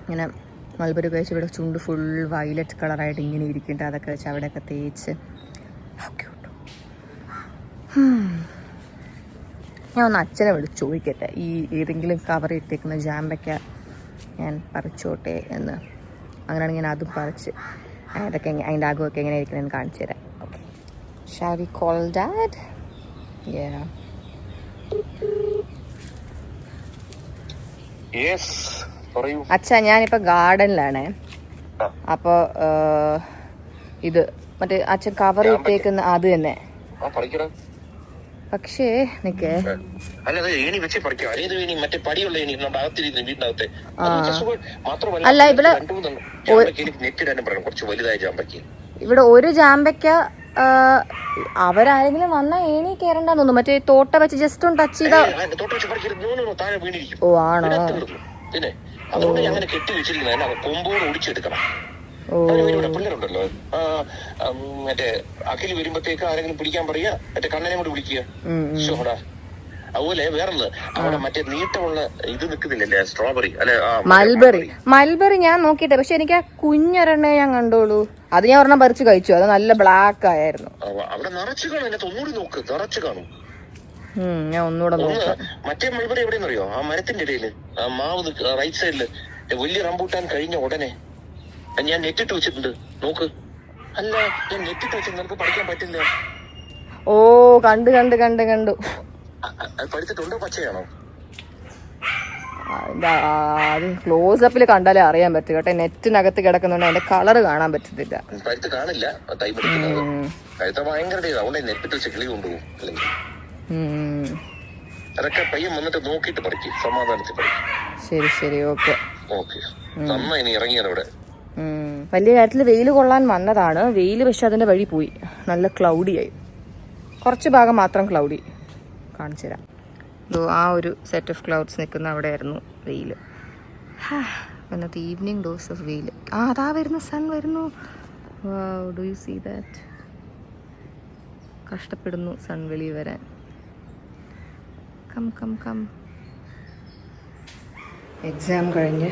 ഇങ്ങനെ മൽബറി കഴിച്ച് ഇവിടെ ചുണ്ട് ഫുൾ വയലറ്റ് കളറായിട്ട് ഇങ്ങനെ ഇരിക്കുന്നുണ്ട്. അതൊക്കെ വെച്ച് അവിടെയൊക്കെ തേച്ച് ഞാൻ ഒന്ന് അച്ഛനെ വിളിച്ച് ചോദിക്കട്ടെ, ഈ ഏതെങ്കിലും കവർ ഇട്ടേക്കുന്ന ജാമ്പയ്ക്ക ഞാൻ പറിച്ചോട്ടെ എന്ന്. അങ്ങനെയാണെങ്കിൽ ഞാൻ അതും പറിച്ച് അതൊക്കെ അതിൻ്റെ ആകുമൊക്കെ എങ്ങനെ ഇരിക്കണമെന്ന് കാണിച്ചു തരാം. Okay, shall we call dad? Yeah. അച്ഛാ, ഞാനിപ്പോൾ ഗാർഡനിലാണേ. അപ്പോൾ ഇത് മറ്റേ അച്ഛൻ കവർ ഇട്ടേക്കുന്ന അത് തന്നെ. പക്ഷേ നിക്കേ, അല്ല ഇവിടെ ഒരു ജാമ്പയ്ക്ക അവരാരെങ്കിലും വന്നാ ഏണി കയറണ്ടെന്ന് തോന്നുന്നു. മറ്റേ തോട്ട വെച്ച് ജസ്റ്റ് ഒന്ന് ടച്ച് ചെയ്താ. ഓ ആണോ? പിന്നെ അതുകൊണ്ട് ഞാൻ കെട്ടി വെച്ചിരിക്കുന്നത് കൊമ്പോട് ഒടിച്ചെടുക്കണം. പിള്ളേരുണ്ടല്ലോ മറ്റേ അഖിൽ വരുമ്പത്തേക്ക് ആരെങ്കിലും പിടിക്കാൻ പറയാ, മറ്റേ കണ്ണനെ കൂടെ വിളിക്കുക. അതുപോലെ വേറൊന്ന് അവിടെ മറ്റേ നീട്ടമുള്ള ഇത് നിൽക്കുന്നില്ലല്ലേ, സ്ട്രോബെറി അല്ലെ മൽബറി. മൽബറി ഞാൻ നോക്കിട്ടെ, പക്ഷെ എനിക്ക് ആ കുഞ്ഞൊരെണ്ണേ ഞാൻ കണ്ടോളൂ. അത് ഞാൻ ഒരെണ്ണം പറിച്ച് കഴിച്ചു. അത് നല്ല ബ്ലാക്ക് ആയിരുന്നു. അവിടെ നിറച്ചു കാണും. എന്നെ ഒന്നുകൂടി നോക്ക്, നിറച്ചു കാണും. ഞാൻ ഒന്നുകൂടെ നോക്കാം. മറ്റേ മൽബറി എവിടെയെന്നറിയോ? ആ മരത്തിന്റെ ഇടയില് ആ മാവ് റൈറ്റ് സൈഡില് വലിയ റംബൂട്ടാൻ കഴിഞ്ഞ ഉടനെ ഞാൻ നെറ്റിട്ട് വെച്ചിട്ടുണ്ട്, നോക്ക്. അല്ല, ഞാൻ നെറ്റിട്ട് വെച്ചിട്ട് നമുക്ക് പഠിക്കാൻ പറ്റില്ല. ഓ കണ്ടു കണ്ടു കണ്ടു കണ്ടു. പഠിച്ചിട്ടുണ്ടോ? പച്ചയാണോ? അത് ക്ലോസ് അപ്പിൽ കണ്ടാലേ അറിയാൻ പറ്റും കേട്ടോ. നെറ്റിനകത്ത് കിടക്കുന്നുണ്ട്, അതിന്റെ കളർ കാണാൻ പറ്റത്തില്ല. പഴുത്ത് കാണില്ല, തൈ പിടിക്കുന്നത് പഴുത്ത ഭയങ്കര അതുകൊണ്ട് നെറ്റിട്ട് വെച്ച് കിളി കൊണ്ടുപോകും. അല്ലെങ്കിൽ അതൊക്കെ പയ്യൻ വന്നിട്ട് നോക്കിയിട്ട് പഠിക്കും, സമാധാനത്തിൽ പഠിക്കും. ശരി ശരി, ഓക്കെ ഓക്കെ. നന്നായി നീ ഇറങ്ങിയാണ്. വലിയ കാര്യത്തിൽ വെയിൽ കൊള്ളാൻ വന്നതാണ്. വെയിൽ പക്ഷെ അതിന്റെ വഴി പോയി, നല്ല ക്ലൗഡി ആയി. കുറച്ച് ഭാഗം മാത്രം ക്ലൗഡി. കാണിച്ചു തരാം. ആ ഒരു സെറ്റ് ഓഫ് ക്ലൗഡ്സ് നിൽക്കുന്ന അവിടെ ആയിരുന്നു വെയിൽ. ഇന്നത്തെ ഈവനിങ് ഡോസ് ഓഫ് വെയിൽ. അതാ വരുന്നു, സൺ വരുന്നു. Do you see that? കഷ്ടപ്പെടുന്നു സൺ വെളിയിൽ വരാൻ. Come come come. എക്സാം കഴിഞ്ഞ്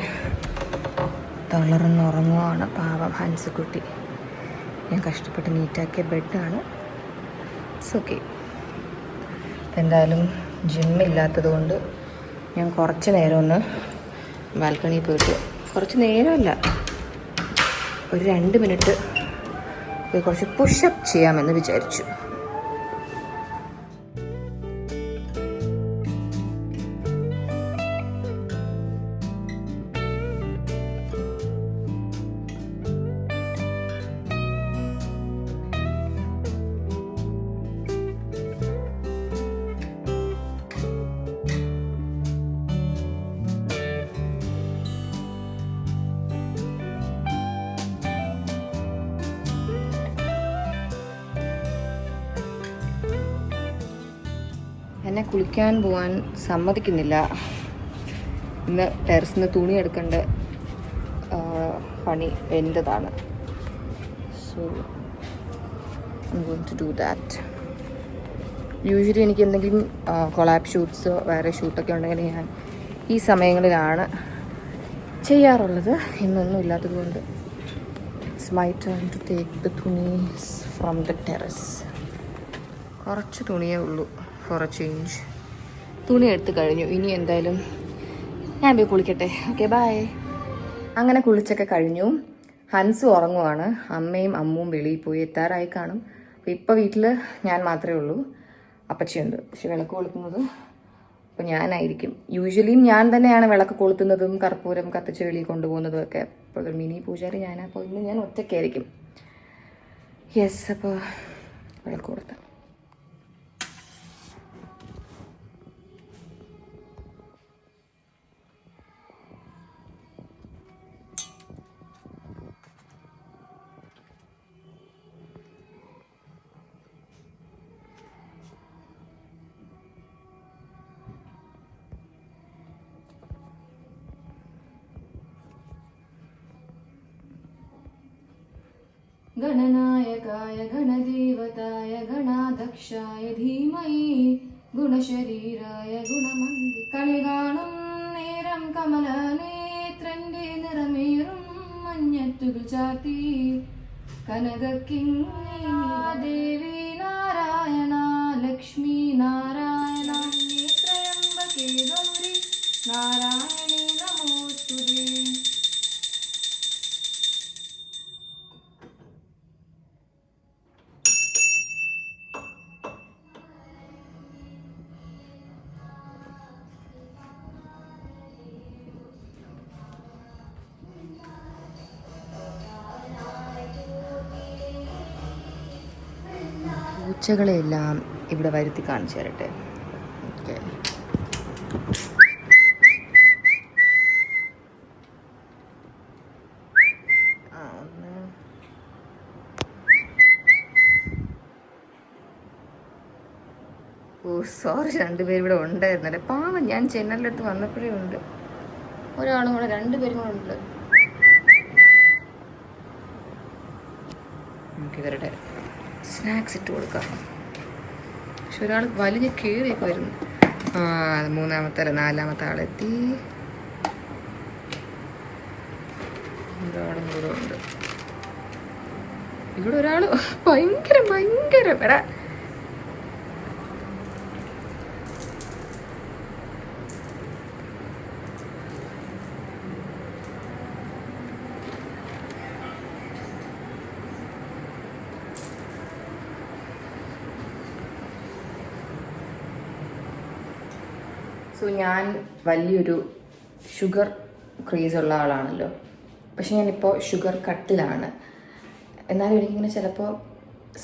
തളർന്നുറങ്ങുവാണ് പാവം ഹൻസുക്കുട്ടി. ഞാൻ കഷ്ടപ്പെട്ട് നീറ്റാക്കിയ ബെഡാണ്. It's okay. എന്തായാലും ജിമ്മില്ലാത്തത് കൊണ്ട് ഞാൻ കുറച്ച് നേരം ഒന്ന് ബാൽക്കണിയിൽ പോയിട്ട്, കുറച്ച് നേരമല്ല, ഒരു 2 മിനിറ്റ് പോയി കുറച്ച് പുഷപ്പ് ചെയ്യാമെന്ന് വിചാരിച്ചു. എന്നെ കുളിക്കാൻ പോകാൻ സമ്മതിക്കുന്നില്ല. ഇന്ന് ടെറസിൽ നിന്ന് തുണി എടുക്കേണ്ട പണി എൻ്റെതാണ്. So I going to do that. Usually എനിക്ക് എന്തെങ്കിലും കൊളാബ് ഷൂട്ട്സോ വേറെ ഷൂട്ടൊക്കെ ഉണ്ടെങ്കിൽ ഞാൻ ഈ സമയങ്ങളിലാണ് ചെയ്യാറുള്ളത്. ഇന്നൊന്നും ഇല്ലാത്തത് കൊണ്ട് it's my turn to take the തുണീസ് ഫ്രം ദ ടെറസ്. കുറച്ച് തുണിയേ ഉള്ളൂ ഫോർ എ ചേഞ്ച്. തുണി എടുത്ത് കഴിഞ്ഞു. ഇനി എന്തായാലും ഞാൻ പോയി കുളിക്കട്ടെ. Okay bye. അങ്ങനെ കുളിച്ചൊക്കെ കഴിഞ്ഞു. ഹൻസ് ഉറങ്ങുവാണ്. അമ്മയും അമ്മുവും വെളിയിൽ പോയി എത്താറായി കാണും. അപ്പോൾ ഇപ്പോൾ വീട്ടിൽ ഞാൻ മാത്രമേ ഉള്ളൂ. അപ്പച്ചിയുണ്ട്. പക്ഷെ വിളക്ക് കൊളുത്തുന്നത് അപ്പോൾ ഞാനായിരിക്കും. യൂഷ്വലി ഞാൻ തന്നെയാണ് വിളക്ക് കൊളുത്തുന്നതും കർപ്പൂരം കത്തിച്ച് വെളിയിൽ കൊണ്ടുപോകുന്നതും ഒക്കെ. അപ്പോൾ മിനി പൂജാരി ഞാനാ. അപ്പോൾ ഇന്ന് ഞാൻ ഒറ്റയ്ക്കായിരിക്കും. യെസ്, അപ്പോൾ വിളക്ക് കൊളുത്താം. ഗണനായകായ ഗണദേവതായ ഗണാധ്യക്ഷായ ധീമഹി ഗുണശരീരായ ഗുണമന്തി. കണി കാണും നേരം കമല നേത്രന്റെ നിറമേറും മഞ്ഞത്തുകൾ ചാർത്തി കനകക്കിങ്ങിനി ദേവി നാരായണ ലക്ഷ്മി നാരായണ നേത്രയംബകേ ഗൗരി നാരായണേ നമോസ്തുതേ. പൂച്ചകളെല്ലാം ഇവിടെ വരുത്തി കാണിച്ചു തരട്ടെ. ഓക്കെ, ഓ സോറി, രണ്ടുപേരും ഇവിടെ ഉണ്ടായിരുന്നല്ലേ. പാവം, ഞാൻ ചെന്നലിൻ്റെ അടുത്ത് വന്നപ്പോഴേ ഉണ്ട്. ഒരാളും കൂടെ, രണ്ടുപേരും കൂടെ ഉണ്ട്. നമുക്ക് ഇവരുടെ സ്നാക്സ് ഇട്ട് കൊടുക്കാം. പക്ഷെ ഒരാൾ വലിഞ്ഞ് കയറിയൊക്കെ വരുന്നു. മൂന്നാമത്തെ അല്ല നാലാമത്തെ ആളെത്തി. ഒരാളും കൂടെ ഉണ്ട്. ഇവിടെ ഒരാൾ ഭയങ്കര എടാ. സോ ഞാൻ വലിയൊരു ഷുഗർ ക്രേസുള്ള ആളാണല്ലോ. പക്ഷെ ഞാനിപ്പോൾ ഷുഗർ കട്ടിലാണ്. എന്നാലും എനിക്കിങ്ങനെ ചിലപ്പോൾ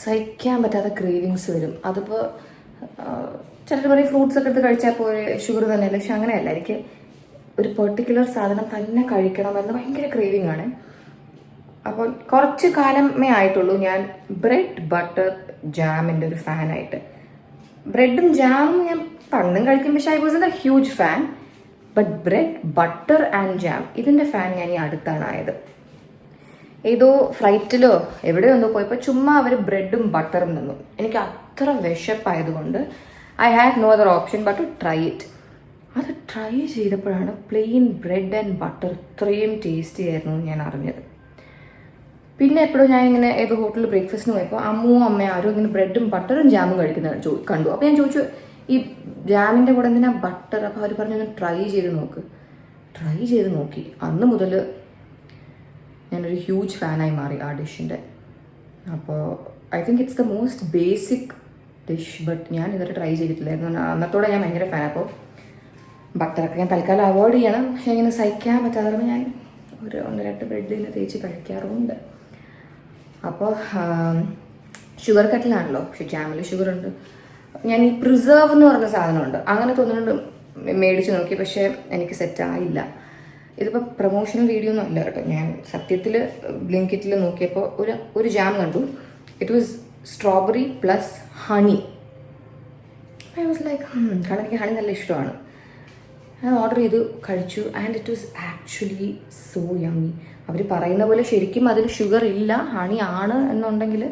സഹിക്കാൻ പറ്റാത്ത ക്രേവിങ്സ് വരും. അതിപ്പോൾ ചിലർ പറയും ഫ്രൂട്ട്സ് ഒക്കെ എടുത്ത് കഴിച്ചാൽ പോലെ ഷുഗർ തന്നെയല്ല. പക്ഷെ അങ്ങനെയല്ല. എനിക്ക് ഒരു പെർട്ടിക്കുലർ സാധനം തന്നെ കഴിക്കണമെന്ന് ഭയങ്കര ക്രേവിങ് ആണ്. അപ്പോൾ കുറച്ച് കാലമേ ആയിട്ടുള്ളൂ ഞാൻ ബ്രെഡ് ബട്ടർ ജാമിൻ്റെ ഒരു ഫാനായിട്ട്. ബ്രെഡും ജാമും ഞാൻ പണ്ടും കഴിക്കും, പക്ഷെ I was A huge fan. But bread butter and jam ഇതിൻ്റെ ഫാൻ ഞാൻ ഈ അടുത്താണ് ആയത്. ഏതോ ഫ്ലൈറ്റിലോ എവിടെയോ എന്തോ പോയപ്പോൾ ചുമ്മാ അവർ ബ്രെഡും ബട്ടറും തന്നു. എനിക്ക് അത്ര വിശപ്പായതുകൊണ്ട് I had no other option but to try it. അത് ട്രൈ ചെയ്തപ്പോഴാണ് പ്ലെയിൻ ബ്രെഡ് ആൻഡ് ബട്ടർ ഇത്രയും ടേസ്റ്റി ആയിരുന്നു ഞാൻ അറിഞ്ഞത്. പിന്നെ എപ്പോഴും ഞാൻ ഇങ്ങനെ ഏതോ ഹോട്ടലിൽ ബ്രേക്ക്ഫാസ്റ്റിന് പോയപ്പോൾ അമ്മുവും അമ്മയും ആരും ഇങ്ങനെ ബ്രെഡും ബട്ടറും ജാമും കഴിക്കുന്നത് കണ്ടു. അപ്പോൾ ഞാൻ ചോദിച്ചു, ഈ ജാമിൻ്റെ കൂടെ എന്തിനാ ബട്ടർ? അപ്പോൾ അവർ പറഞ്ഞു ഒന്ന് ട്രൈ ചെയ്ത് നോക്ക്. ട്രൈ ചെയ്ത് നോക്കി. അന്ന് മുതൽ ഞാനൊരു ഹ്യൂജ് ഫാനായി മാറി ആ ഡിഷിൻ്റെ. അപ്പോൾ I think it's the most basic dish. But ഞാൻ ഇതുവരെ ട്രൈ ചെയ്തിട്ടില്ലായിരുന്നു. അന്നത്തോടെ ഞാൻ ഭയങ്കര ഫാൻ. അപ്പോൾ ബട്ടറൊക്കെ ഞാൻ തൽക്കാലം അവോയ്ഡ് ചെയ്യണം. പക്ഷേ ഇങ്ങനെ സഹിക്കാൻ പറ്റാതെ ഞാൻ ഒരു 1-2 ബ്രെഡിന് തേച്ച് കഴിക്കാറുമുണ്ട്. അപ്പോൾ ഷുഗർ കട്ടിലാണല്ലോ, പക്ഷെ ജാമിൽ ഷുഗർ ഉണ്ട്. ഞാൻ ഈ പ്രിസർവ് എന്ന് പറഞ്ഞ സാധനമുണ്ട്, അങ്ങനെ തോന്നുന്നുണ്ട് മേടിച്ച് നോക്കി, പക്ഷേ എനിക്ക് സെറ്റായില്ല. ഇതിപ്പോൾ പ്രൊമോഷണൽ വീഡിയോ ഒന്നും അല്ല കേട്ടോ. ഞാൻ സത്യത്തിൽ ബ്ലിങ്കിറ്റിൽ നോക്കിയപ്പോൾ ഒരു ജാം കണ്ടു. It was strawberry plus honey. I was like കാരണം എനിക്ക് ഹണി നല്ല ഇഷ്ടമാണ്. ഞാൻ ഓർഡർ ചെയ്തു, കഴിച്ചു, and it was actually so yummy. അവർ പറയുന്ന പോലെ ശരിക്കും അതിൽ ഷുഗർ ഇല്ല, ഹണി ആണ് എന്നുണ്ടെങ്കിൽ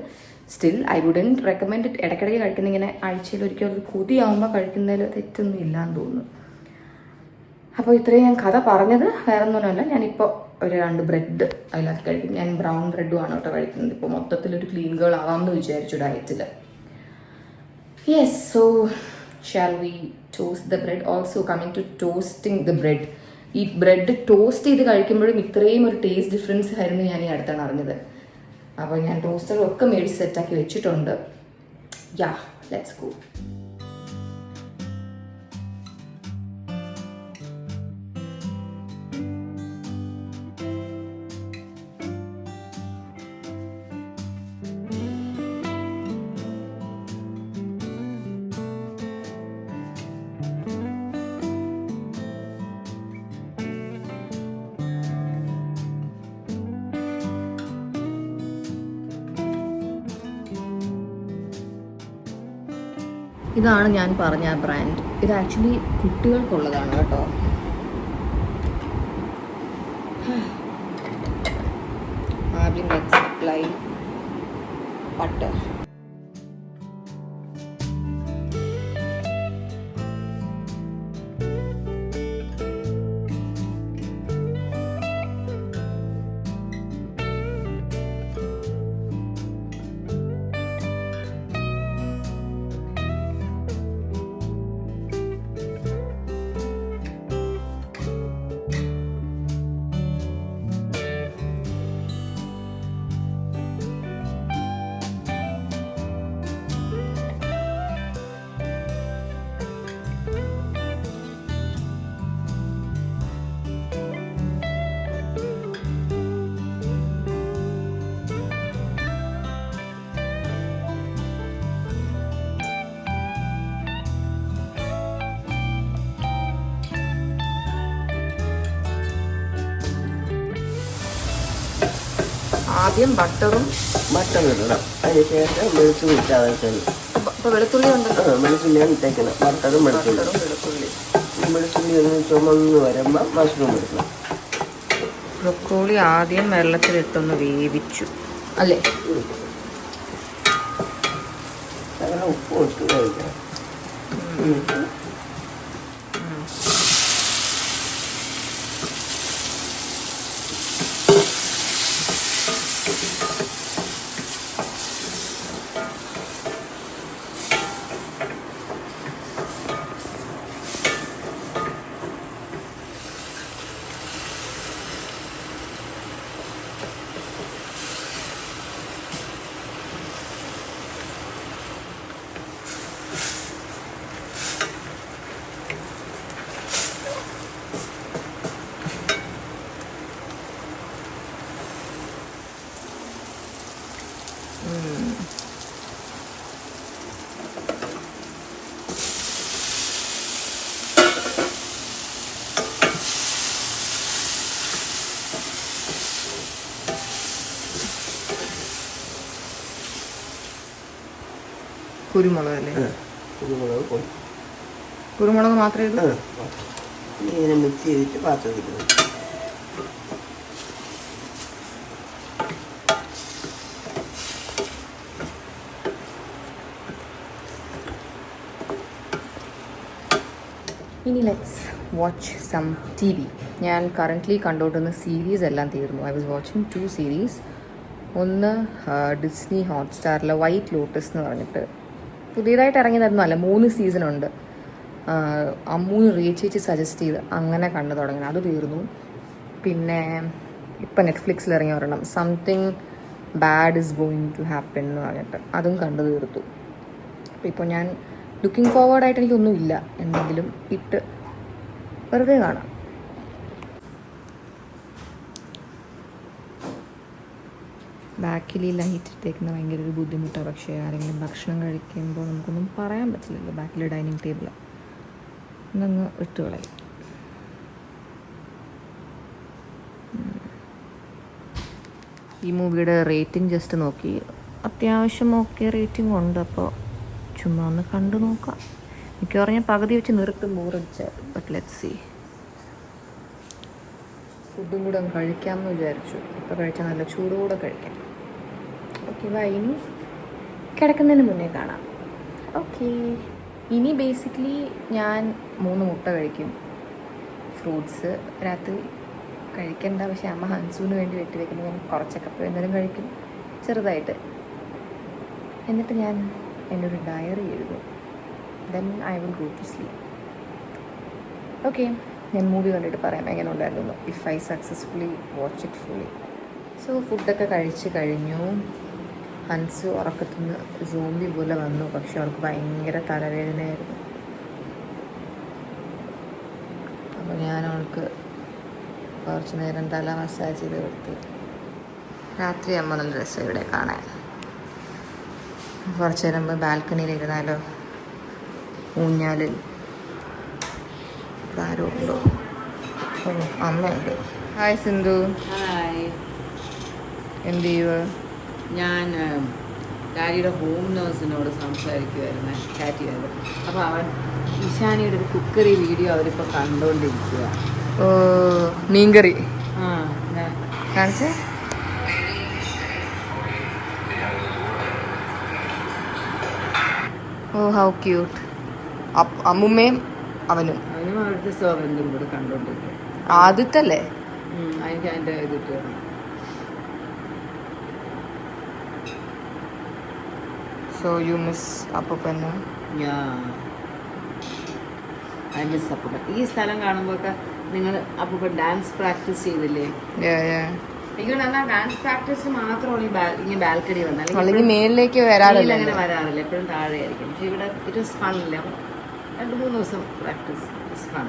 still I wouldn't recommend it. ഇടയ്ക്കിടയ്ക്ക് കഴിക്കുന്ന ഇങ്ങനെ ആഴ്ചയിൽ ഒരിക്കലും ഒരു കൊതിയാവുമ്പോൾ കഴിക്കുന്നതിൽ തെറ്റൊന്നും ഇല്ലയെന്ന് തോന്നുന്നു. അപ്പോൾ ഇത്രയും ഞാൻ കഥ പറഞ്ഞത് വേറെ ഒന്നുമല്ല. ഞാനിപ്പോൾ ഒരു 2 ബ്രെഡ് അതിലാക്കി കഴിക്കും. ഞാൻ ബ്രൗൺ ബ്രെഡുമാണ് കേട്ടോ കഴിക്കുന്നത്. ഇപ്പോൾ മൊത്തത്തിലൊരു ക്ലീൻ ഗേൾ ആവാമെന്ന് വിചാരിച്ചു ഡയറ്റിൽ. Yes, so shall we toast the bread? Also coming to toasting the bread. ഈ ബ്രെഡ് ടോസ്റ്റ് ചെയ്ത് കഴിക്കുമ്പോഴും ഇത്രയും ഒരു ടേസ്റ്റ് ഡിഫറൻസ് ആയിരുന്നു ഞാൻ ഈ അടുത്താണ് അറിഞ്ഞത്. അപ്പോൾ ഞാൻ ടോസ്റ്ററൊക്കെ മേടിച്ച് സെറ്റാക്കി വെച്ചിട്ടുണ്ട്. യാ, ലെറ്റ്സ് ഗോ. ഇതാണ് ഞാൻ പറഞ്ഞ ബ്രാൻഡ്. ഇത് ആക്ച്വലി കുട്ടികൾക്കുള്ളതാണ് കേട്ടോ. ആദ്യം ലെറ്റ്സ് അപ്ലൈ ബട്ടർ. ആദ്യം ബട്ടറും ഇടണം, അതിനുശേഷം വെളുത്തുള്ളി ഇട്ടാൽ ഇപ്പോൾ വെളുത്തുള്ളി ഉണ്ടല്ലോ. വെളുത്തുള്ളിയാണ് ഇട്ടേക്കണം. ബട്ടറും വെളുത്തുള്ളി ഒന്ന് ചുമന്ന് വരുമ്പോൾ മഷ്റൂം ഇടണം. ബ്രൊക്കോളി ആദ്യം വെള്ളത്തിലിട്ടൊന്ന് വേവിച്ചു അല്ലേ? അങ്ങനെ ഉപ്പ് ഇട്ട് കഴിക്കണം. കുരുമുളക് അല്ലേ? കുരുമുളക് മാത്രമേ ഇടൂ. ഇങ്ങനെ മിക്സ് ചെയ്തിട്ട് പാത്രത്തിൽ ഇനി let's watch some T V. ഞാൻ കറൻ്റ്ലി കണ്ടുകൊണ്ടിരുന്ന സീരീസ് എല്ലാം തീർന്നു. I was watching 2 series. ഒന്ന് ഡിസ്നി ഹോട്ട്സ്റ്റാറിലെ വൈറ്റ് ലോട്ടസ് എന്ന് പറഞ്ഞിട്ട് പുതിയതായിട്ട് ഇറങ്ങിയതായിരുന്നു. അല്ല, 3 സീസണുണ്ട്. അമ്മൂന്ന് ചേച്ചി സജസ്റ്റ് ചെയ്ത് അങ്ങനെ കണ്ടു തുടങ്ങി. അത് തീർന്നു. പിന്നെ ഇപ്പം നെറ്റ്ഫ്ലിക്സിൽ ഇറങ്ങി വരണം, something bad is going to happen എന്ന് പറഞ്ഞിട്ട് അതും കണ്ടു തീർത്തു. അപ്പോൾ ഇപ്പോൾ ഞാൻ ലുക്കിംഗ് ഫോർവേഡായിട്ട് എനിക്കൊന്നുമില്ല, എന്തെങ്കിലും ഇട്ട് വെറുതെ കാണാം. ബാക്കിൽ ഈ ലൈറ്റ് ഇട്ടേക്കുന്ന ഭയങ്കര ഒരു ബുദ്ധിമുട്ടാണ്. പക്ഷേ ആരെങ്കിലും ഭക്ഷണം കഴിക്കുമ്പോൾ നമുക്കൊന്നും പറയാൻ പറ്റില്ലല്ലോ. ബാക്കിൽ ഡൈനിങ് ടേബിൾ ഒന്നങ്ങ് ഇട്ട് കളയും. ഈ മൂവിയുടെ റേറ്റിംഗ് ജസ്റ്റ് നോക്കി, അത്യാവശ്യം ഓക്കെ റേറ്റിംഗ് ഉണ്ട്. അപ്പോൾ ചുമ്മാ ഒന്ന് കണ്ടു നോക്കാം. മിക്കവാറും ഞാൻ പകുതി വെച്ച് നിർത്തും ബോറടിച്ച. But let's see. ഫുഡും കൂടെ ഒന്ന് കഴിക്കാമെന്ന് വിചാരിച്ചു. ഇപ്പോൾ കഴിച്ചാൽ നല്ല ചൂടോടെ കഴിക്കാം. Okay bye. ഇനി കിടക്കുന്നതിന് മുന്നേ കാണാം. ഓക്കെ. ഇനി ബേസിക്കലി ഞാൻ 3 മുട്ട കഴിക്കും. ഫ്രൂട്ട്സ് രാത്രി കഴിക്കണ്ട, പക്ഷേ അമ്മ ഹൻസൂന് വേണ്ടി വെട്ടി വെക്കുന്നത് ഞാൻ കുറച്ചൊക്കെ അപ്പോൾ എന്തായാലും കഴിക്കും ചെറുതായിട്ട്. എന്നിട്ട് ഞാൻ എൻ്റെ ഒരു ഡയറി എഴുതും. Then I will go to sleep. Okay. ഞാൻ മൂവി കണ്ടിട്ട് പറയാം എങ്ങനെ ഉണ്ടായിരുന്നു, if I successfully watch it fully. So ഫുഡൊക്കെ കഴിച്ച് കഴിഞ്ഞു. ഹൻസു ഉറക്കത്തുനിന്ന് സോംബി പോലെ വന്നു, പക്ഷെ അവൾക്ക് ഭയങ്കര തലവേദനയായിരുന്നു. അപ്പോൾ ഞാൻ അവൾക്ക് കുറച്ച് നേരം തല മസാജ് ചെയ്ത് കൊടുത്തു. രാത്രി അമ്മ നല്ല രസം ഇവിടെ കാണാൻ. കുറച്ച് നേരം ബാൽക്കണിയിൽ ഇരുന്നാലോ, ഊഞ്ഞാലിൽ. ആരോ ഉണ്ടോ? ഓ, അമ്മയുണ്ട്. ഹായ് സിന്ധു. ഹായ്. എന്ത് ചെയ്യുക? ഞാൻ ഡാഡിയുടെ ഹോം നേഴ്സിനോട് സംസാരിക്കുമായിരുന്നു, ചാറ്റ് ചെയ്തത്. അപ്പോൾ അവൻ ഇഷാനിയുടെ ഒരു കുക്കറി വീഡിയോ അവരിപ്പോൾ കണ്ടുകൊണ്ടിരിക്കുക. ഓ, മീൻകറി ആ കാണിച്ചേ. ഓ ഹൗ ക്യൂട്ട്. അമ്മുമ്മയും അവനും അവിടുത്തെ സെർവൻറ്റും കൂടെ കണ്ടുകൊണ്ടിരിക്കുക. ആദ്യത്തല്ലേ? എനിക്ക് അതിൻ്റെ ഇതിട്ട് സോ യു മിസ് അപ്പൂപ്പനെ? ഐ മിസ് അപ്പൂപ്പൻ. ഈ സ്ഥലം കാണുമ്പോഴൊക്കെ നിങ്ങൾ അപ്പൂപ്പൻ ഡാൻസ് പ്രാക്ടീസ് ചെയ്തില്ലേ? എനിക്ക് ഡാൻസ് പ്രാക്ടീസ് മാത്രമാണ് ഇങ്ങനെ ബാൽക്കണി വന്നാൽ, അല്ലെങ്കിൽ മേലിലേക്ക് വരാറില്ല. അങ്ങനെ വരാറില്ല, എപ്പോഴും താഴെ ആയിരിക്കും. പക്ഷെ ഇവിടെ ഇറ്റ് വാസ് ഫണ്ണില്ല. 2-3 ദിവസം പ്രാക്ടീസ് ഇറ്റ്സ് ഫൺ.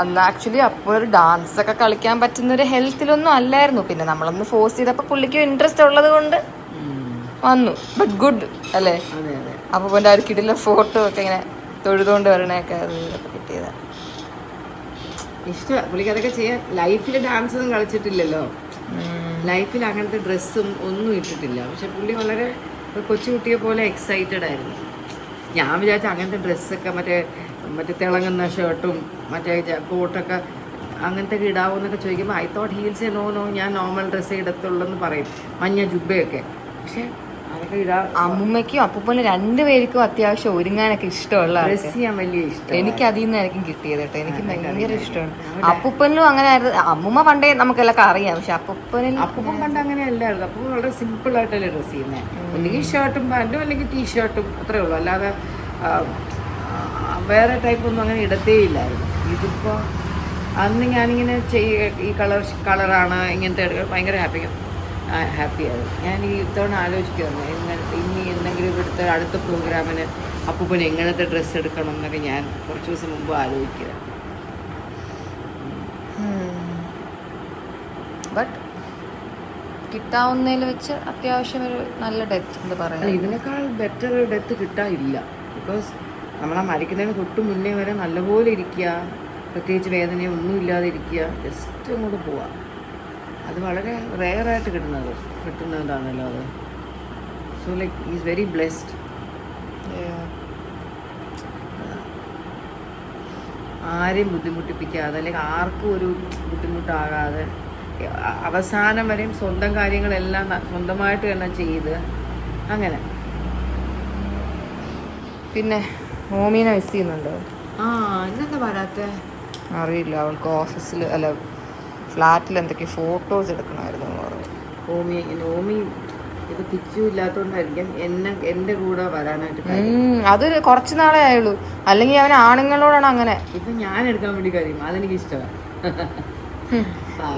അന്ന് ആക്ച്വലി അപ്പോൾ ഒരു ഡാൻസ് ഒക്കെ കളിക്കാൻ പറ്റുന്ന ഒരു ഹെൽത്തിലൊന്നും അല്ലായിരുന്നു. പിന്നെ നമ്മളൊന്ന് ഫോഴ്സ് ചെയ്തപ്പോൾ പുള്ളിക്ക് ഇൻട്രസ്റ്റ് ഉള്ളത് കൊണ്ട് വന്നു. ബട്ട് ഗുഡ് അല്ലേ? അതെ അതെ. അപ്പോൾ എൻ്റെ ഒരു കിടില ഫോട്ടോ ഒക്കെ ഇങ്ങനെ തൊഴുതുകൊണ്ട് വരണയൊക്കെ അത് കിട്ടിയതാണ്. ഇഷ്ടമാണ് പുള്ളിക്ക് അതൊക്കെ ചെയ്യാൻ. ലൈഫിൽ ഡാൻസ് ഒന്നും കളിച്ചിട്ടില്ലല്ലോ, ലൈഫിൽ അങ്ങനത്തെ ഡ്രസ്സും ഒന്നും ഇട്ടിട്ടില്ല. പക്ഷെ പുള്ളി വളരെ കൊച്ചുകുട്ടിയെ പോലെ എക്സൈറ്റഡ് ആയിരുന്നു. ഞാൻ വിചാരിച്ച അങ്ങനത്തെ ഡ്രസ്സൊക്കെ മറ്റേ തിളങ്ങുന്ന ഷർട്ടും മറ്റേ കോട്ടൊക്കെ അങ്ങനത്തെ ഒക്കെ ഇടാവോന്നൊക്കെ ചോദിക്കുമ്പോൾ ഐ തോട്ട് ഹീൽസ് നോ ഞാൻ നോർമൽ ഡ്രസ്സേ ഇടത്തുള്ളൂ എന്ന് പറയും, മഞ്ഞ ജുബയൊക്കെ. പക്ഷെ അതൊക്കെ അമ്മുമ്മയ്ക്കും അപ്പൂപ്പനും 2 പേർക്കും അത്യാവശ്യം ഒരുങ്ങാനൊക്കെ ഇഷ്ടമുള്ള ഡ്രസ് ചെയ്യാൻ വലിയ ഇഷ്ടം. എനിക്ക് അതിൽ നിന്നായിരിക്കും കിട്ടിയത് കേട്ടോ. എനിക്ക് ഭയങ്കര ഇഷ്ടമാണ്. അപ്പൂപ്പനും അങ്ങനെ ആയിരുന്നു. അമ്മുമ്മ പണ്ടേ നമുക്കെല്ലാം അറിയാം, പക്ഷെ അപ്പൂപ്പൻ പണ്ട് അങ്ങനെ അല്ലായിരുന്നു. അപ്പോൾ വളരെ സിമ്പിൾ ആയിട്ടല്ലേ ഡ്രസ്സ് ചെയ്യുന്നത്. ഒന്നുകിൽ ഷർട്ടും പാൻറ്റും അല്ലെങ്കിൽ ടീഷർട്ടും അത്രേ ഉള്ളൂ. അല്ലാതെ വേറെ ടൈപ്പൊന്നും അങ്ങനെ ഇടത്തേ ഇല്ലായിരുന്നു. ഇതിപ്പോൾ അന്ന് ഞാനിങ്ങനെ ഈ കളറാണ് ഇങ്ങനത്തെ എടുക്കുക, ഭയങ്കര ഹാപ്പിയായിരുന്നു. ഞാൻ ഈ ഇത്തവണ ആലോചിക്കുമായിരുന്നു ഇനി എന്തെങ്കിലും ഇവിടുത്തെ അടുത്ത പ്രോഗ്രാമിന് അപ്പൂപ്പന് എങ്ങനത്തെ ഡ്രസ്സ് എടുക്കണം എന്നൊക്കെ ഞാൻ കുറച്ച് ദിവസം മുമ്പ് ആലോചിക്കുക. ബട്ട് കിട്ടാവുന്നതിൽ വെച്ച് അത്യാവശ്യം ഒരു നല്ല ഡെത്ത് എന്താ പറയുക, ഇതിനേക്കാൾ ബെറ്റർ ഡെത്ത് കിട്ടാനില്ല. ബിക്കോസ് നമ്മളാ മരിക്കുന്നതിന് തൊട്ട് മുന്നേ വരെ നല്ലപോലെ ഇരിക്കുക, പ്രത്യേകിച്ച് വേദനയൊന്നും ഇല്ലാതെ ഇരിക്കുക, ജസ്റ്റ് അങ്ങോട്ട് പോവുക. അത് വളരെ റെയറായിട്ട് കിട്ടുന്നതാണല്ലോ അത്. So like is very blessed. ആരെയും ബുദ്ധിമുട്ടിപ്പിക്കാതെ അല്ലെങ്കിൽ ആർക്കും ഒരു ബുദ്ധിമുട്ടാകാതെ അവസാനം വരെയും സ്വന്തം കാര്യങ്ങളെല്ലാം സ്വന്തമായിട്ട് തന്നെ ചെയ്ത് അങ്ങനെ. പിന്നെ ഹോമീനെ മിസ് ചെയ്യുന്നുണ്ടോ? ഇന്നെന്താ വരാത്ത അറിയില്ല. അവൾക്ക് ഓഫീസിൽ അല്ല ഫ്ലാറ്റിൽ എന്തൊക്കെ ഫോട്ടോസ് എടുക്കണമായിരുന്നു എന്ന് പറഞ്ഞു. ഓമി ഇത് കിച്ചു ഇല്ലാത്തതുകൊണ്ടായിരിക്കും എൻ്റെ കൂടെ വരാനായിട്ട്. അത് കുറച്ച് നാളെ ആയുള്ളൂ. അല്ലെങ്കിൽ അവൻ ആണുങ്ങളോടാണ് അങ്ങനെ. ഇപ്പം ഞാൻ എടുക്കാൻ വേണ്ടി കാര്യം അതെനിക്ക് ഇഷ്ടമാണ്.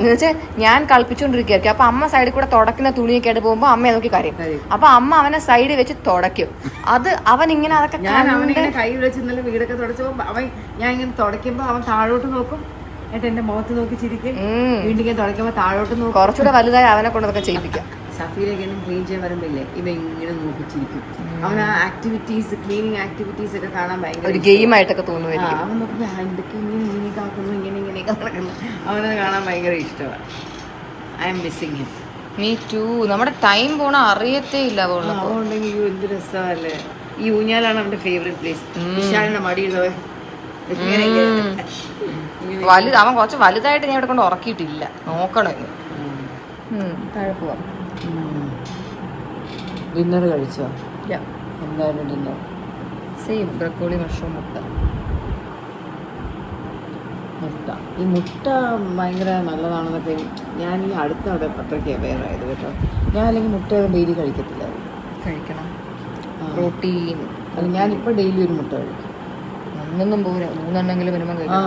എന്നുവെച്ചാൽ ഞാൻ കളിപ്പിച്ചുകൊണ്ടിരിക്കുകയായിരിക്കും. അപ്പൊ അമ്മ സൈഡിൽ കൂടെ തുടക്കുന്ന തുണിയൊക്കെ ആയിട്ട് പോകുമ്പോ അമ്മ നോക്കി കരയും. അപ്പൊ അമ്മ അവനെ സൈഡിൽ വെച്ച് തുടയ്ക്കും. അത് അവൻ ഇങ്ങനെ അതൊക്കെ ഞാൻ അവനിങ്ങനെ കൈ വിളിച്ച് ഇന്നലെ വീടൊക്കെ തുടച്ചപ്പോ ഞാൻ ഇങ്ങനെ തുടയ്ക്കുമ്പോ അവൻ താഴോട്ട് നോക്കും, എന്നിട്ട് എന്റെ മുഖത്ത് നോക്കി ചിരിക്കും. വീണ്ടും ഇങ്ങനെ തുടയ്ക്കുമ്പോ താഴോട്ട് നോക്കും. കുറച്ചുകൂടെ വലുതായി അവനെ കൊണ്ട് അതൊക്കെ ചെയ്യിപ്പിക്കാം. സഫീലൊക്കെ ക്ലീൻ ചെയ്യാൻ വരുമ്പോയില്ലേ ഇവ ഇങ്ങനെ നോക്കിച്ചിരിക്കും. അവൻ ആ ആക്ടിവിറ്റീസ് ക്ലീനിങ് ആക്ടിവിറ്റീസ് ഒക്കെ കാണാൻ ഭയങ്കര ഒരു ഗെയിം ആയിട്ടൊക്കെ തോന്നുമായിരിക്കും. അവൻ നോക്കുമ്പോൾ എന്തൊക്കെ ഇങ്ങനെയൊക്കെ ആക്കുന്നു, ഇങ്ങനെയൊക്കെ നടക്കുന്നു. അവനത് കാണാൻ ഭയങ്കര ഇഷ്ടമാണ്. I am missing him. Me too. നമ്മുടെ ടൈം പോണ അറിയത്തേ ഇല്ല. അതുകൊണ്ടെങ്കിൽ എന്ത് രസമല്ലേ. ഈ ഊഞ്ഞാലാണ് അവന്റെ ഫേവറേറ്റ് പ്ലേസ്. വിശാലിന്റെ മടിയുള്ളവ വലുത് അവൻ കുറച്ച് വലുതായിട്ട് ഞാൻ ഇവിടെ കൊണ്ട് ഉറക്കിയിട്ടില്ല, നോക്കണം ഇനി. താഴെ പോവാം. ഡിന്നർ കഴിച്ചോ? എന്തായാലും ഡിന്നർ സെയിം ബ്രക്കോളി മഷ്റൂം മുട്ട. ഈ മുട്ട ഭയങ്കര നല്ലതാണെന്നൊക്കെ ഞാൻ ഈ അടുത്ത അവിടെ അത്രയ്ക്ക് അവെയറായത് കേട്ടോ. ഞാൻ അല്ലെങ്കിൽ മുട്ട ഡെയിലി കഴിക്കത്തില്ല. കഴിക്കണം, പ്രോട്ടീൻ. അത് ഞാനിപ്പോൾ ഡെയിലി ഒരു മുട്ട കഴിക്കും. ഒന്നൊന്നും പോരാ, 3 എണ്ണെങ്കിലും മിനിമം കഴിക്കും.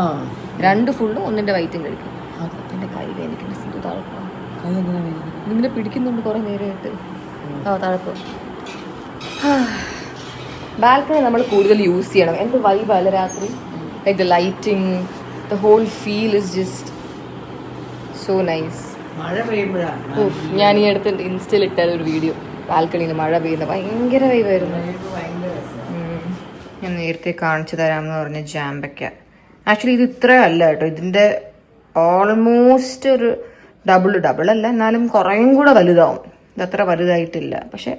2 ഫുള്ളും 1 വൈറ്റും കഴിക്കും. എൻ്റെ കൈ വേദനിക്കുന്ന സ്ഥിതി താഴെപ്പോ. കൈ എങ്ങനെ വേദനിക്കും? നിങ്ങനെ പിടിക്കുന്നുണ്ട് കുറേ നേരമായിട്ട്. താഴെപ്പോ. ബാൽക്കണി നമ്മൾ കൂടുതൽ യൂസ് ചെയ്യണം. എന്ത് വൈബല്ല രാത്രി. Like the lighting, the whole feel is just so nice. മഴ പെയ്യുമ്പോഴാണ് ഞാൻ ഈ അടുത്ത് ഇൻസ്റ്റയിൽ ഇട്ടാൽ ഒരു വീഡിയോ, ബാൽക്കണിയിൽ മഴ പെയ്യുന്ന ഭയങ്കര വൈബായിരുന്നു. ഞാൻ നേരത്തെ കാണിച്ചു തരാമെന്ന് പറഞ്ഞ ജാമ്പയ്ക്ക. ആക്ച്വലി ഇത് ഇത്ര അല്ല കേട്ടോ, ഇതിൻ്റെ ഓൾമോസ്റ്റ് ഒരു ഡബിൾ അല്ല, എന്നാലും കുറേയും കൂടെ വലുതാവും. ഇതത്ര വലുതായിട്ടില്ല, പക്ഷെ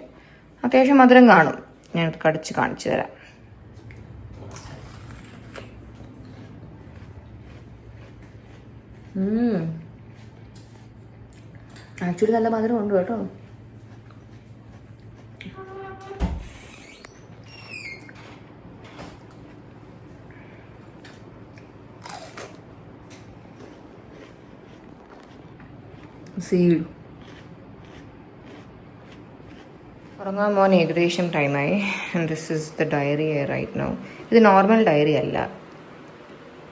അത്യാവശ്യം മധുരം കാണും. ഞാനത് കടിച്ച് കാണിച്ചു തരാം. ആക്ച്വലി നല്ല മധുരം ഉണ്ട് കേട്ടോ. സീഡ് ഉറങ്ങാൻ മോൻ ഏകദേശം ടൈമായി. This is the diary right now. ഇത് നോർമൽ ഡയറി അല്ല,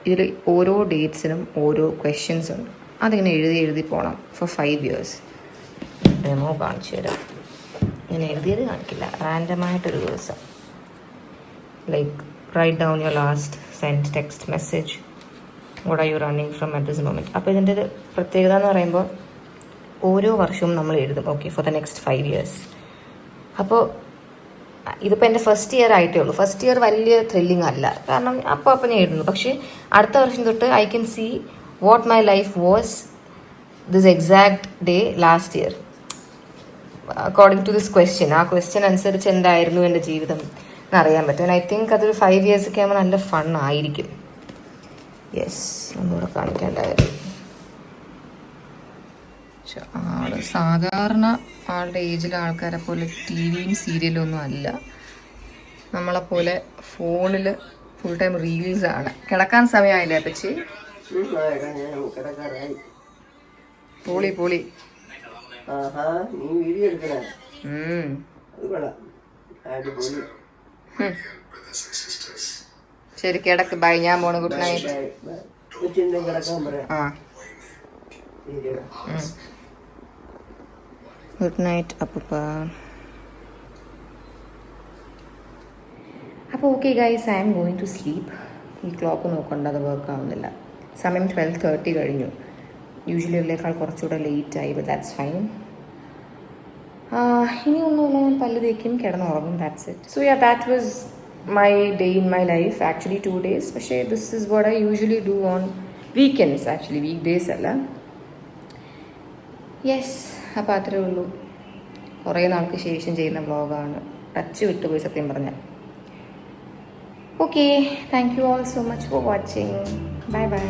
ഇതിൽ ഓരോ ഡേറ്റ്സിനും ഓരോ ക്വസ്റ്റ്യൻസ് ഉണ്ട്. അതിങ്ങനെ എഴുതി പോകണം ഫോർ 5 years. ഡെമോ കാണിച്ചു തരാം. ഞാൻ എഴുതിയത് കാണിക്കില്ല, റാൻഡമായിട്ടൊരു ദിവസം. Like write down your last send text message, what are you running from at this moment. അപ്പോൾ ഇതിൻ്റെ ഒരു പ്രത്യേകത എന്ന് പറയുമ്പോൾ ഓരോ വർഷവും നമ്മൾ എഴുതും, okay, for the next 5 years. അപ്പോൾ ഇതിപ്പോൾ എൻ്റെ ഫസ്റ്റ് ഇയർ ആയിട്ടേ ഉള്ളൂ. ഫസ്റ്റ് ഇയർ വലിയ ത്രില്ലിംഗ് അല്ല, കാരണം അപ്പോൾ ഞാൻ എഴുതുന്നു. പക്ഷേ അടുത്ത വർഷം തൊട്ട് I can see what my life was this exact day last year according to this question. ആ ക്വസ്റ്റ്യൻ അനുസരിച്ച് എന്തായിരുന്നു എൻ്റെ ജീവിതം എന്നറിയാൻ പറ്റും. ഐ തിങ്ക് അതൊരു 5 years ഒക്കെ ആകുമ്പോൾ നല്ല ഫൺ ആയിരിക്കും. യെസ്, ഒന്നുകൂടെ കാണിക്കേണ്ടായിരുന്നു. ആള് സാധാരണ ആളുടെ ഏജിലെ ആൾക്കാരെ പോലെ ടിവിയും സീരിയലും ഒന്നും അല്ല. നമ്മളെപ്പോലെ ഫോണിൽ ഫുൾ ടൈം റീൽസ് ആണ്. കിടക്കാൻ സമയമായില്ലേ അപ്പച്ചി? പൊളി. ശരി, കിടക്ക്. ബൈ, ഞാൻ പോണു. Good night. ആ, ഗുഡ് നൈറ്റ് അപ്പൂപ്പ. അപ്പോൾ okay guys, I am going to sleep. ഈ ക്ലോക്ക് നോക്കണ്ട, അത് വർക്ക് ആവുന്നില്ല. സമയം 12:30 കഴിഞ്ഞു. യൂഷ്വലി ഉള്ളേക്കാൾ കുറച്ചുകൂടെ ലേറ്റായി, ബട്ട് ദാറ്റ്സ് ഫൈൻ. ഇനിയൊന്നുമില്ല, ഞാൻ പല്ല് തേക്കും, കിടന്നുറങ്ങും. That's it. So yeah, that was my day in my life. Actually 2 days, പക്ഷേ this is what I usually do on weekends. Actually week days അല്ല. യെസ്, അപ്പോൾ അത്രേ ഉള്ളൂ. കുറേ നാൾക്ക് ശേഷം ചെയ്യുന്ന വ്ളോഗാണ്. ടച്ച് വിട്ടുപോയി സത്യം പറഞ്ഞാൽ. Okay, thank you all so much for watching. Bye bye.